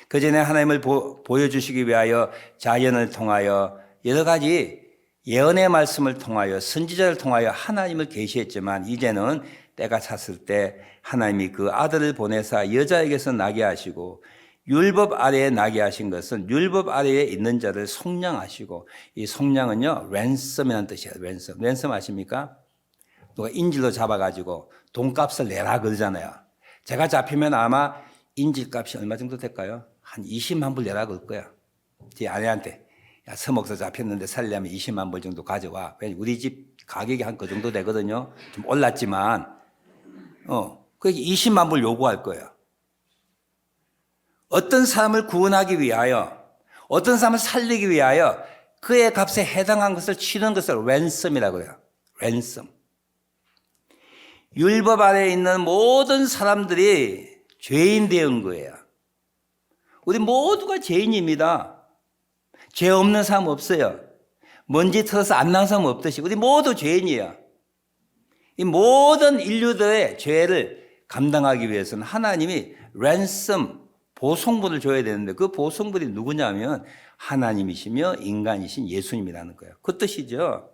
그 전에 하나님을 보여주시기 위하여 자연을 통하여 여러 가지 예언의 말씀을 통하여 선지자를 통하여 하나님을 계시했지만 이제는 때가 찼을 때 하나님이 그 아들을 보내사 여자에게서 나게 하시고 율법 아래에 나게 하신 것은 율법 아래에 있는 자를 속량하시고, 이 속량은요 랜섬이라는 뜻이에요. 랜섬 아십니까? 누가 인질로 잡아가지고 돈값을 내라 그러잖아요. 제가 잡히면 아마 인질값이 얼마 정도 될까요? 한 20만 불 내라 그럴 거야. 제 아내한테 야, 서목서 잡혔는데 살려면 20만 불 정도 가져와. 우리 집 가격이 한 그 정도 되거든요. 좀 올랐지만 그게 20만 불 요구할 거예요. 어떤 사람을 구원하기 위하여, 어떤 사람을 살리기 위하여 그의 값에 해당한 것을 치르는 것을 랜섬이라고 해요. 랜섬. 율법 아래에 있는 모든 사람들이 죄인 되은 거예요. 우리 모두가 죄인입니다. 죄 없는 사람 없어요. 먼지 털어서 안 난 사람 없듯이 우리 모두 죄인이에요. 이 모든 인류들의 죄를 감당하기 위해서는 하나님이 랜섬, 보송분을 줘야 되는데 그 보송분이 누구냐면 하나님이시며 인간이신 예수님이라는 거예요. 그 뜻이죠.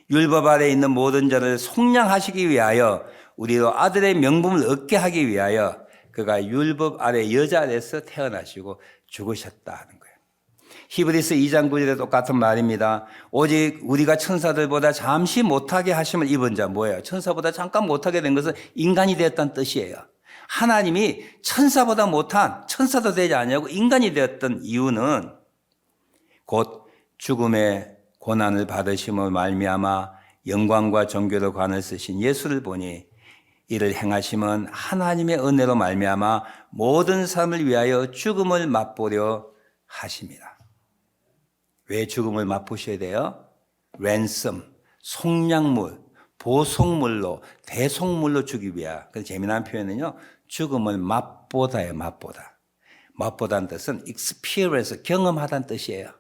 율법 아래에 있는 모든 자를 속량하시기 위하여 우리로 아들의 명분을 얻게 하기 위하여 그가 율법 아래 여자 아래에서 태어나시고 죽으셨다 하는 거예요. 히브리서 2장 9절에 똑같은 말입니다. 오직 우리가 천사들보다 잠시 못하게 하심을 입은 자 뭐예요? 천사보다 잠깐 못하게 된 것은 인간이 되었다는 뜻이에요. 하나님이 천사보다 못한 천사도 되지 않냐고 인간이 되었던 이유는 곧 죽음의 고난을 받으심으로 말미암아 영광과 존귀로 관을 쓰신 예수를 보니 이를 행하심은 하나님의 은혜로 말미암아 모든 사람을 위하여 죽음을 맛보려 하심이라. 왜 죽음을 맛보셔야 돼요? 랜섬, 속량물, 보속물로, 대속물로 주기 위하. 그 재미난 표현은요, 죽음을 맛보다예요, 맛보다. 맛보다는 뜻은 experience, 경험하다는 뜻이에요.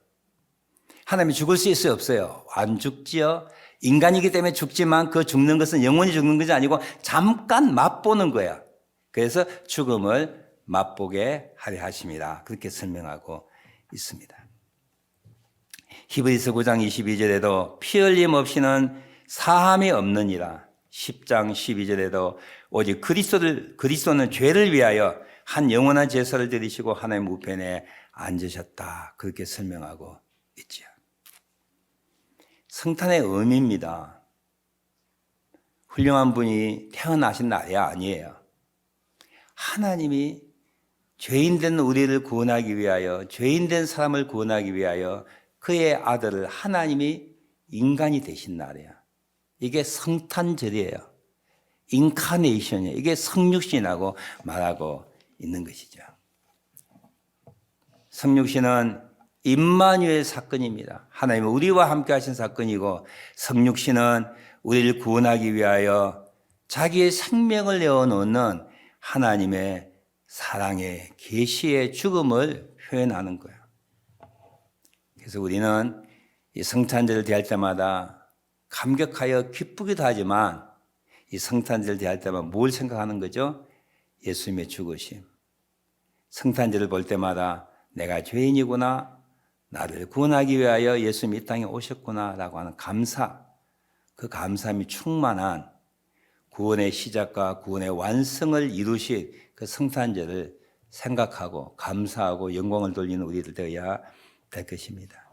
하나님이 죽을 수 있어요, 없어요? 안 죽지요? 인간이기 때문에 죽지만 그 죽는 것은 영원히 죽는 것이 아니고 잠깐 맛보는 거야. 그래서 죽음을 맛보게 하려 하심이라. 그렇게 설명하고 있습니다. 히브리서 9장 22절에도 피 흘림 없이는 사함이 없느니라. 10장 12절에도 오직 그리스도는 죄를 위하여 한 영원한 제사를 드리시고 하나님 우편에 앉으셨다. 그렇게 설명하고 있죠. 성탄의 의미입니다. 훌륭한 분이 태어나신 날이 아니에요. 하나님이 죄인된 우리를 구원하기 위하여, 죄인된 사람을 구원하기 위하여 그의 아들을 하나님이 인간이 되신 날이에요. 이게 성탄절이에요. 인카네이션이에요. 이게 성육신이라고 말하고 있는 것이죠. 성육신은 임마누엘 사건입니다. 하나님은 우리와 함께 하신 사건이고 성육신은 우리를 구원하기 위하여 자기의 생명을 내어놓는 하나님의 사랑의 계시의 죽음을 표현하는 거예요. 그래서 우리는 이 성탄절을 대할 때마다 감격하여 기쁘기도 하지만 이 성탄절을 대할 때마다 뭘 생각하는 거죠? 예수님의 죽으심. 성탄절을 볼 때마다 내가 죄인이구나, 나를 구원하기 위하여 예수님이 이 땅에 오셨구나라고 하는 감사, 그 감사함이 충만한 구원의 시작과 구원의 완성을 이루신 그 성탄절을 생각하고 감사하고 영광을 돌리는 우리들 되어야 될 것입니다.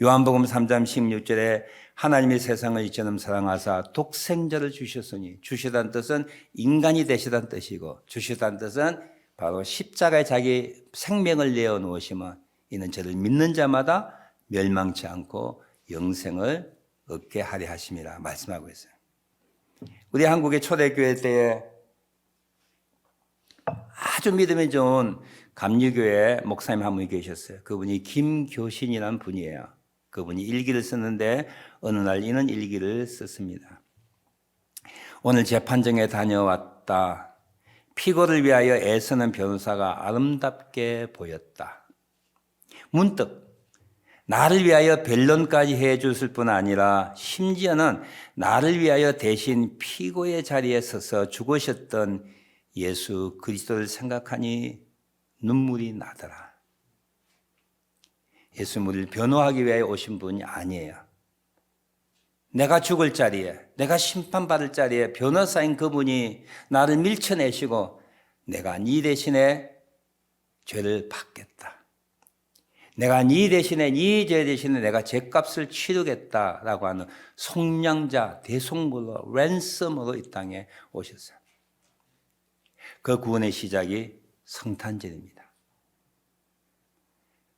요한복음 3장 16절에 하나님이 세상을 이처럼 사랑하사 독생자를 주셨으니, 주시다는 뜻은 인간이 되시다는 뜻이고, 주시다는 뜻은 바로 십자가에 자기 생명을 내어놓으시면 이는 저를 믿는 자마다 멸망치 않고 영생을 얻게 하려 하심이라 말씀하고 있어요. 우리 한국의 초대교회 때에 아주 믿음이 좋은 감리교회 목사님 한 분이 계셨어요. 그분이 김교신이라는 분이에요. 그분이 일기를 썼는데 어느 날 이는 일기를 썼습니다. 오늘 재판정에 다녀왔다. 피고를 위하여 애쓰는 변호사가 아름답게 보였다. 문득 나를 위하여 변론까지 해줬을 뿐 아니라 심지어는 나를 위하여 대신 피고의 자리에 서서 죽으셨던 예수 그리스도를 생각하니 눈물이 나더라. 예수 우리를 변호하기 위하여 오신 분이 아니에요. 내가 죽을 자리에, 내가 심판받을 자리에 변호사인 그분이 나를 밀쳐내시고 내가 네 대신에 죄를 받겠다. 내가 네 대신에, 네 죄 대신에 내가 죄값을 치르겠다라고 하는 속량자, 대속물로, 랜섬으로 이 땅에 오셨어요. 그 구원의 시작이 성탄절입니다.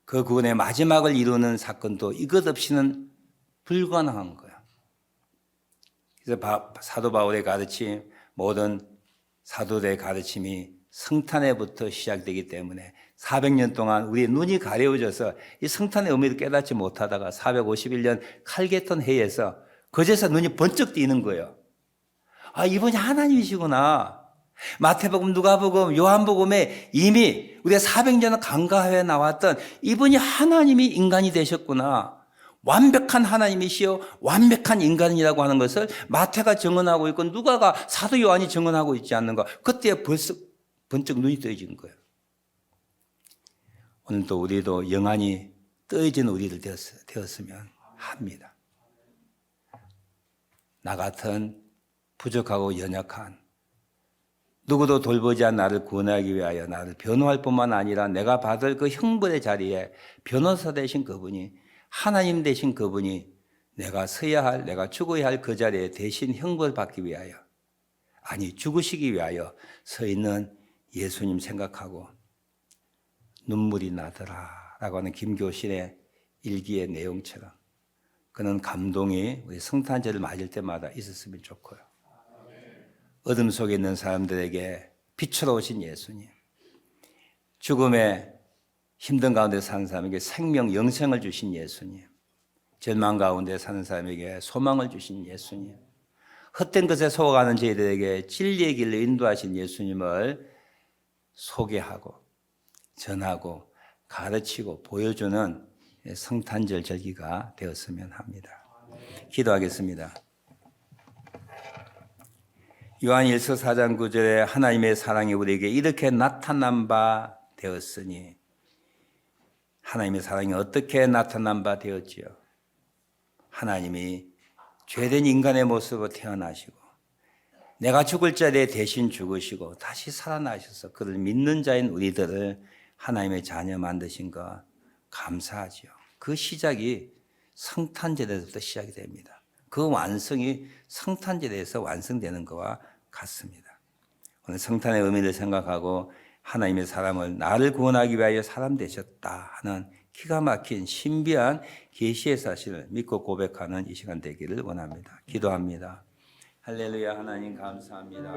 그 구원의 마지막을 이루는 사건도 이것 없이는 불가능한 거예요. 그래서 사도 바울의 가르침, 모든 사도들의 가르침이 성탄에부터 시작되기 때문에 400년 동안 우리의 눈이 가려워져서 이 성탄의 의미를 깨닫지 못하다가 451년 칼게턴 해에서 그제서 눈이 번쩍 뜨이는 거예요. 아, 이분이 하나님이시구나. 마태복음, 누가복음, 요한복음에 이미 우리가 400년 간과해 나왔던 이분이 하나님이 인간이 되셨구나. 완벽한 하나님이시여 완벽한 인간이라고 하는 것을 마태가 증언하고 있고 누가가 사도 요한이 증언하고 있지 않는가. 그때 벌써 번쩍 눈이 떠진 거예요. 오늘도 우리도 영안이 떠진 우리들 되었으면 합니다. 나 같은 부족하고 연약한 누구도 돌보지 않은 나를 구원하기 위하여 나를 변호할 뿐만 아니라 내가 받을 그 형벌의 자리에 변호사 되신 그분이, 하나님 되신 그분이 내가 서야 할, 내가 죽어야 할 그 자리에 대신 형벌 받기 위하여, 아니 죽으시기 위하여 서 있는 예수님 생각하고 눈물이 나더라 라고 하는 김교신의 일기의 내용처럼 그는 감동이 우리 성탄절을 맞을 때마다 있었으면 좋고요. 어둠 속에 있는 사람들에게 빛으로 오신 예수님, 죽음의 힘든 가운데 사는 사람에게 생명, 영생을 주신 예수님, 절망 가운데 사는 사람에게 소망을 주신 예수님, 헛된 것에 속아가는 저희들에게 진리의 길로 인도하신 예수님을 소개하고 전하고 가르치고 보여주는 성탄절 절기가 되었으면 합니다. 기도하겠습니다. 요한일서 4장 9절에 하나님의 사랑이 우리에게 이렇게 나타난 바 되었으니, 하나님의 사랑이 어떻게 나타난 바 되었지요? 하나님이 죄된 인간의 모습으로 태어나시고 내가 죽을 자리에 대신 죽으시고 다시 살아나셔서 그를 믿는 자인 우리들을 하나님의 자녀 만드신 것 감사하지요. 그 시작이 성탄절에서부터 시작이 됩니다. 그 완성이 성탄절에서 완성되는 것과 같습니다. 오늘 성탄의 의미를 생각하고 하나님의 사람을 나를 구원하기 위하여 사람 되셨다 하는 기가 막힌 신비한 계시의 사실을 믿고 고백하는 이 시간 되기를 원합니다. 기도합니다. 할렐루야. 하나님 감사합니다.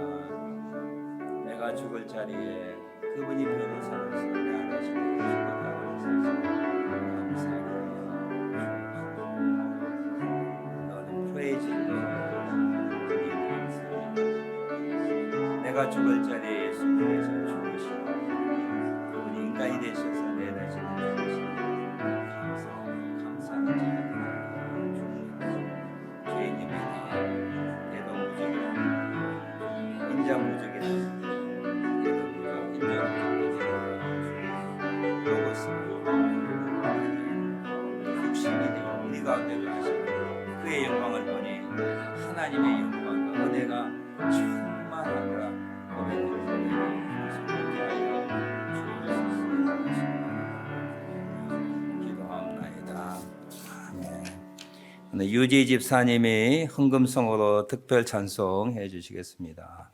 내가 죽을 자리에 그분이 변호사로서 내 안에 죽었다고 감사합니다. 너는 프레이즈 내가 죽을 자리에 예수님께서 죽으시고 그분이 인간이 되셔서 내 대신에 죽으시고 감사하는 자입니다. 죄인입니다. 내도 무적이다. 인자무적이다. 내도 무적 인자무적이다. 로고스입니다. 육신이 되어 우리 가운데를 하시고 그의 영광을 보니 하나님의 영광과 은혜가 충만하더라. 기도합니다. 아멘. 유지 집사님이 헌금송으로 특별 찬송해 주시겠습니다.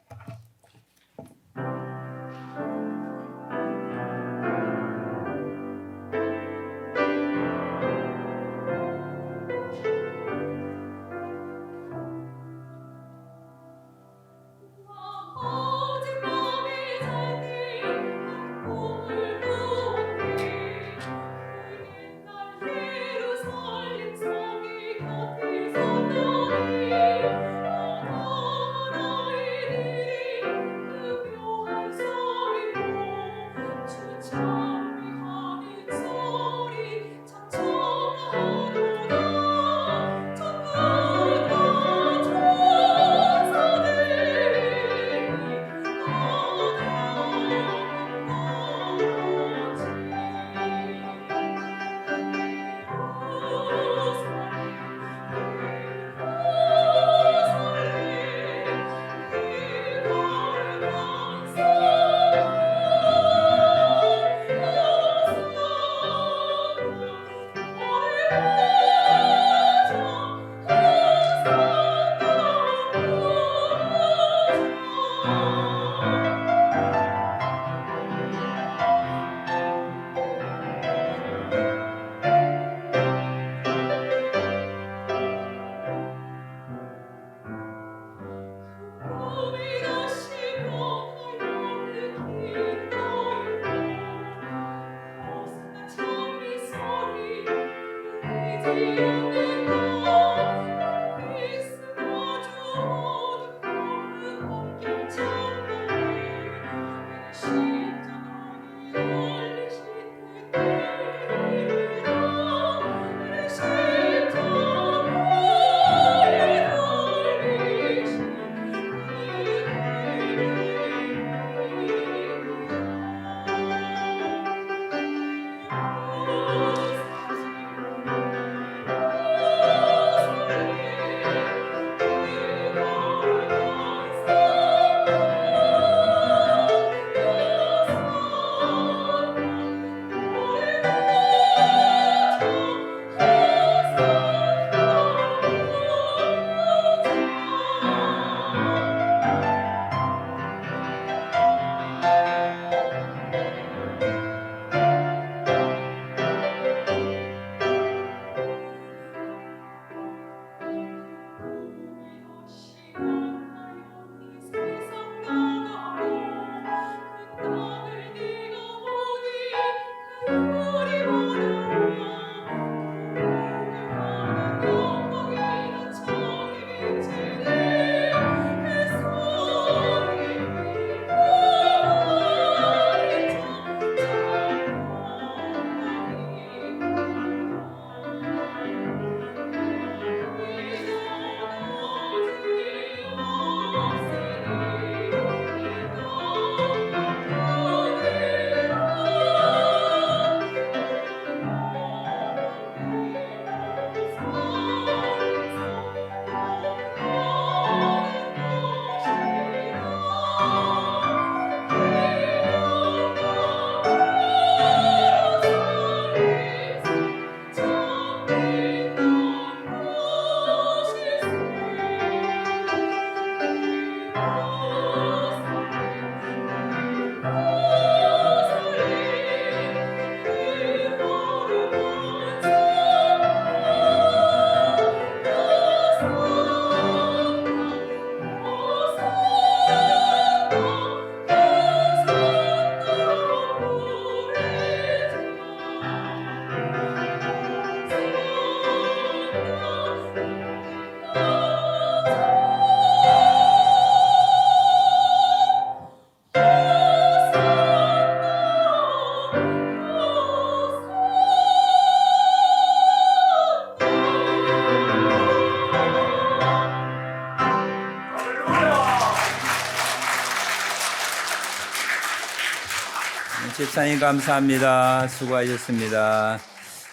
집사님 감사합니다. 수고하셨습니다.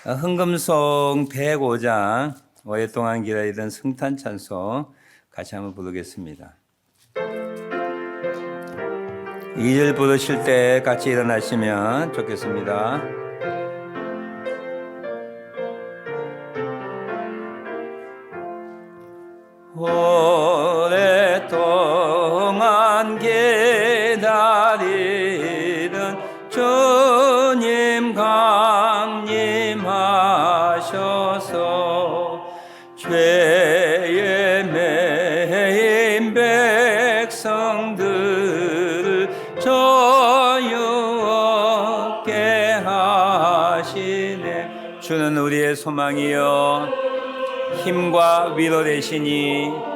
흥금송 105장 오랫동안 기다리던 성탄 찬송 같이 한번 부르겠습니다. 2절 부르실 때 같이 일어나시면 좋겠습니다. 오랫동안 기다리던 주님 강림하셔서 죄에 매인 백성들을 저유 없게 하시네. 주는 우리의 소망이요 힘과 위로 되시니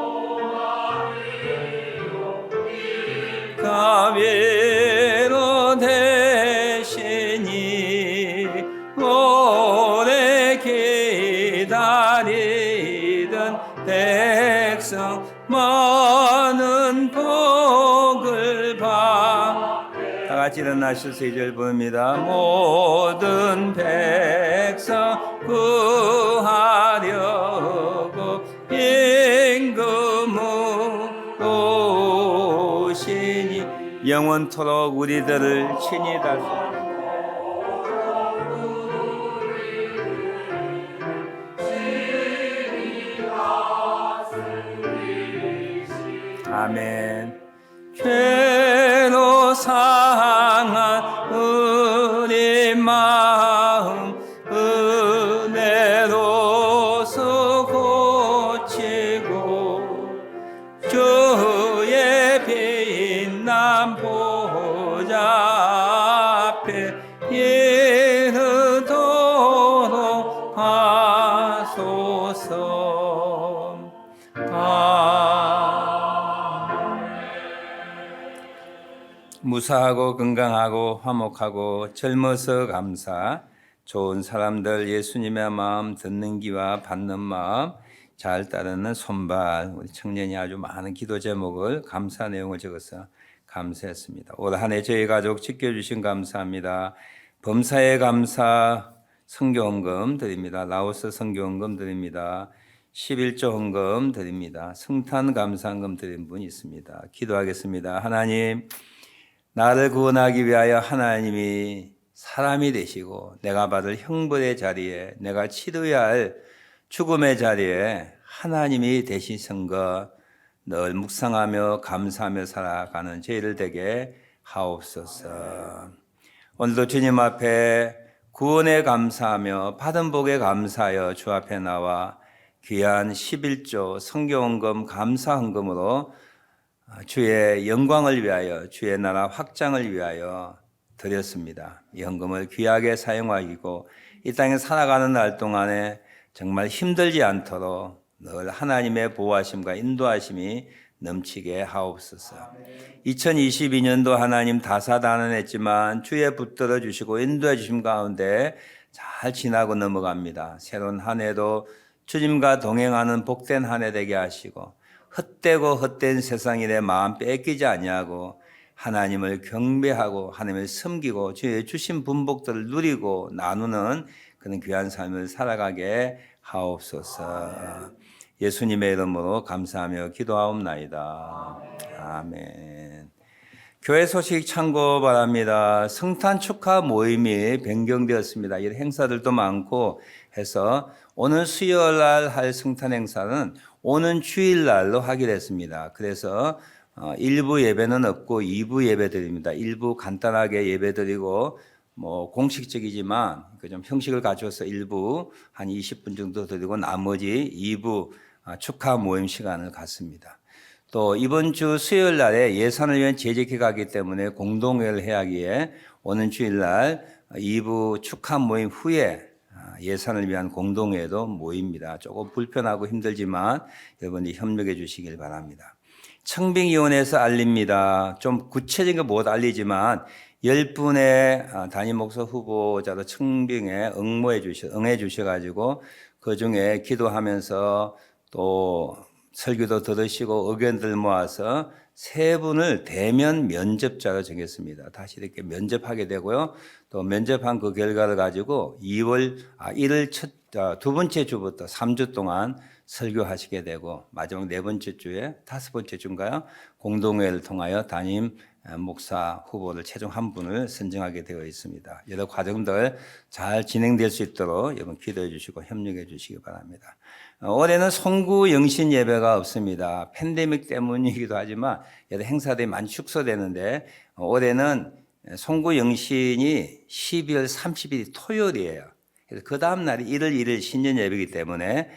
위로 되시니 오래 기다리던 백성 많은 복을 다 같이 일어나셔서 2절 부릅니다. 모든 백성 구하려고 임금으로 오시니 영원토록 우리들을 친히 다스리시니 아멘. 죄로 상한 우리 마음 은혜로서 고치고 주의 빛난 보좌 앞에 이르도록 하소서. 무사하고 건강하고 화목하고 젊어서 감사, 좋은 사람들 예수님의 마음 듣는 귀와 받는 마음 잘 따르는 손발. 우리 청년이 아주 많은 기도 제목을 감사 내용을 적어서 감사했습니다. 올 한 해 저희 가족 지켜주신 감사합니다. 범사에 감사 선교헌금 드립니다. 라오스 선교헌금 드립니다. 11조 헌금 드립니다. 성탄 감사헌금 드린 분이 있습니다. 기도하겠습니다. 하나님, 나를 구원하기 위하여 하나님이 사람이 되시고 내가 받을 형벌의 자리에, 내가 치러야 할 죽음의 자리에 하나님이 되신 것 늘 묵상하며 감사하며 살아가는 저희를 되게 하옵소서. 오늘도 주님 앞에 구원에 감사하며 받은 복에 감사하여 주 앞에 나와 귀한 11조 선교헌금 감사헌금으로 주의 영광을 위하여, 주의 나라 확장을 위하여 드렸습니다. 이 헌금을 귀하게 사용하기고 이 땅에 살아가는 날 동안에 정말 힘들지 않도록 늘 하나님의 보호하심과 인도하심이 넘치게 하옵소서. 2022년도 하나님 다사다난했지만 주의 붙들어 주시고 인도해 주심 가운데 잘 지나고 넘어갑니다. 새로운 한 해도 주님과 동행하는 복된 한 해 되게 하시고 헛되고 헛된 세상 일에 마음 뺏기지 아니하고 하나님을 경배하고 하나님을 섬기고 주의 주신 분복들을 누리고 나누는 그런 귀한 삶을 살아가게 하옵소서. 예수님의 이름으로 감사하며 기도하옵나이다. 아멘. 교회 소식 참고 바랍니다. 성탄 축하 모임이 변경되었습니다. 이런 행사들도 많고 해서 오늘 수요일 날 할 성탄 행사는 오는 주일 날로 하기로 했습니다. 그래서 1부 예배는 없고 2부 예배 드립니다. 1부 간단하게 예배 드리고 공식적이지만 좀 형식을 갖춰서 1부 한 20분 정도 드리고 나머지 2부 축하 모임 시간을 갖습니다. 또 이번 주 수요일 날에 예산을 위한 재직회 가기 때문에 공동회를 해야 하기에 오는 주일 날 2부 축하 모임 후에 예산을 위한 공동회도 모입니다. 조금 불편하고 힘들지만 여러분이 협력해 주시길 바랍니다. 청빙위원회에서 알립니다. 좀 구체적인 거 못 알리지만 10분의 담임 목사 후보자로 청빙에 응해 주셔가지고 그 중에 기도하면서 또 설교도 들으시고 의견들 모아서 세 분을 대면 면접자로 정했습니다. 다시 이렇게 면접하게 되고요. 또 면접한 그 결과를 가지고 1월 두 번째 주부터 3주 동안 설교하시게 되고 마지막 네 번째 주에 다섯 번째 주인가요? 공동회를 통하여 담임 목사 후보를 최종 한 분을 선정하게 되어 있습니다. 여러 과정들 잘 진행될 수 있도록 여러분 기도해 주시고 협력해 주시기 바랍니다. 올해는 송구 영신 예배가 없습니다. 팬데믹 때문이기도 하지만 여러 행사들이 많이 축소되는데 올해는 송구 영신이 12월 30일이 토요일이에요. 그래서 그 다음 날이 1월 1일 신년 예배이기 때문에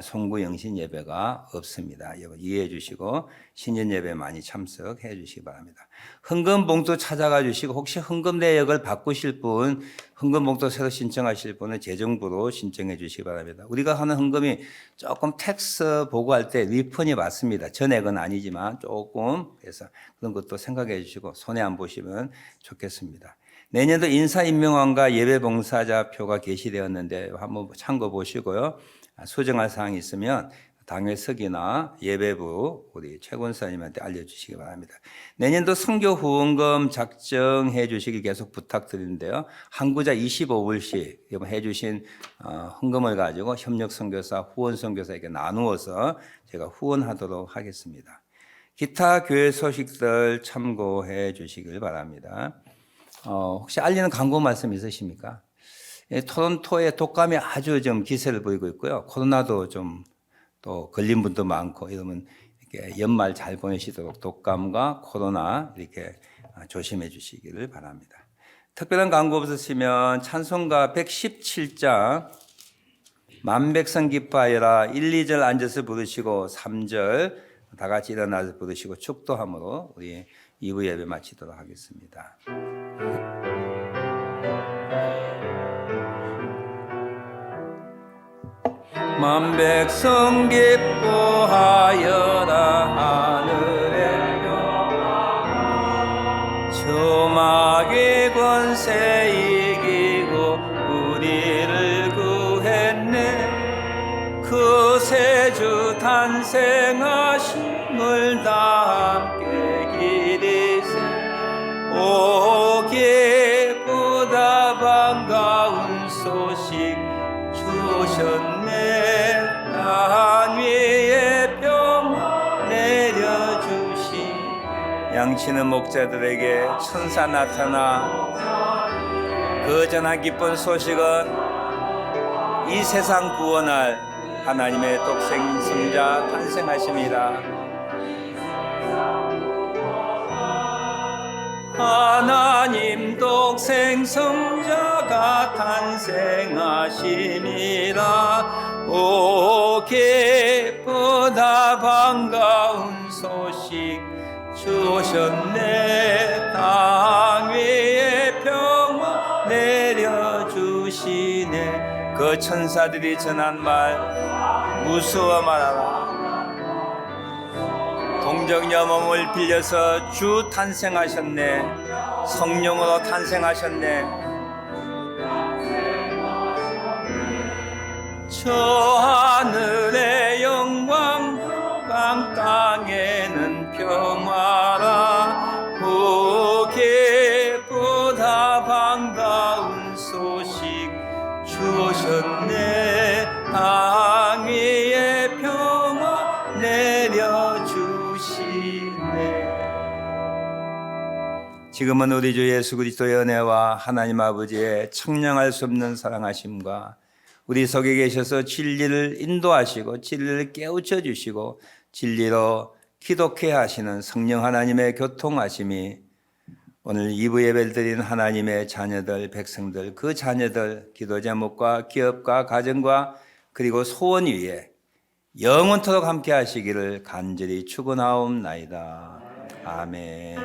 송구 영신 예배가 없습니다. 여러분 이해해 주시고 신년 예배 많이 참석해 주시기 바랍니다. 헌금 봉투 찾아가 주시고 혹시 헌금 내역을 바꾸실 분, 헌금 봉투 새로 신청하실 분은 재정부로 신청해 주시기 바랍니다. 우리가 하는 헌금이 조금 텍스 보고할 때 리펀이 받습니다. 전액은 아니지만 조금 해서 그런 것도 생각해 주시고 손해 안 보시면 좋겠습니다. 내년도 인사임명안과 예배봉사자표가 게시되었는데 한번 참고 보시고요. 수정할 사항이 있으면 당회석이나 예배부 우리 최권사님한테 알려주시기 바랍니다. 내년도 선교 후원금 작정해 주시기 계속 부탁드리는데요. 한 구자 25불씩 해주신 헌금을 가지고 협력 선교사, 후원 선교사에게 나누어서 제가 후원하도록 하겠습니다. 기타 교회 소식들 참고해 주시길 바랍니다. 혹시 알리는 광고 말씀 있으십니까? 토론토에 독감이 아주 좀 기세를 보이고 있고요. 코로나도 좀 또 걸린 분도 많고 이러면 이렇게 연말 잘 보내시도록 독감과 코로나 이렇게 조심해 주시기를 바랍니다. 특별한 광고 없으시면 찬송가 117장 만백성 기뻐하여라 1, 2절 앉아서 부르시고 3절 다 같이 일어나서 부르시고 축도함으로 우리 2부 예배 마치도록 하겠습니다. 만백성 기뻐하여라 하늘의 평화 조막의 권세 이기고 우리를 구했네 그 세주 탄생하심을 다 함께 기리세 오 기쁘다 반가운 소식 주셨네 땅 위에 평화 내려주시 양치는 목자들에게 천사 나타나 그 전한 기쁜 소식은 이 세상 구원할 하나님의 독생 성자 탄생하심이라 하나님 독생 성자가 탄생하심이라 오 기쁘다 반가운 소식 주셨네 땅 위에 평화 내려주시네 그 천사들이 전한 말 무서워 말아라 동정녀 몸을 빌려서 주 탄생하셨네 성령으로 탄생하셨네 저 하늘의 영광 강 땅에는 평화라 오 기쁘다 반가운 소식 주셨네 땅 위에 평화 내려주시네 지금은 우리 주 예수 그리스도의 은혜와 하나님 아버지의 청량할 수 없는 사랑하심과 우리 속에 계셔서 진리를 인도하시고 진리를 깨우쳐 주시고 진리로 기독케 하시는 성령 하나님의 교통하심이 오늘 2부 예배를 드린 하나님의 자녀들, 백성들, 그 자녀들 기도 제목과 기업과 가정과 그리고 소원 위에 영원토록 함께 하시기를 간절히 축원하옵나이다. 아멘.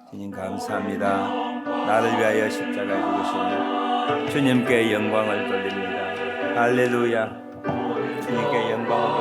주님 감사합니다. 나를 위하여 십자가에 죽으신 주님께 영광을 돌립니다. 할렐루야. 주님께 영광을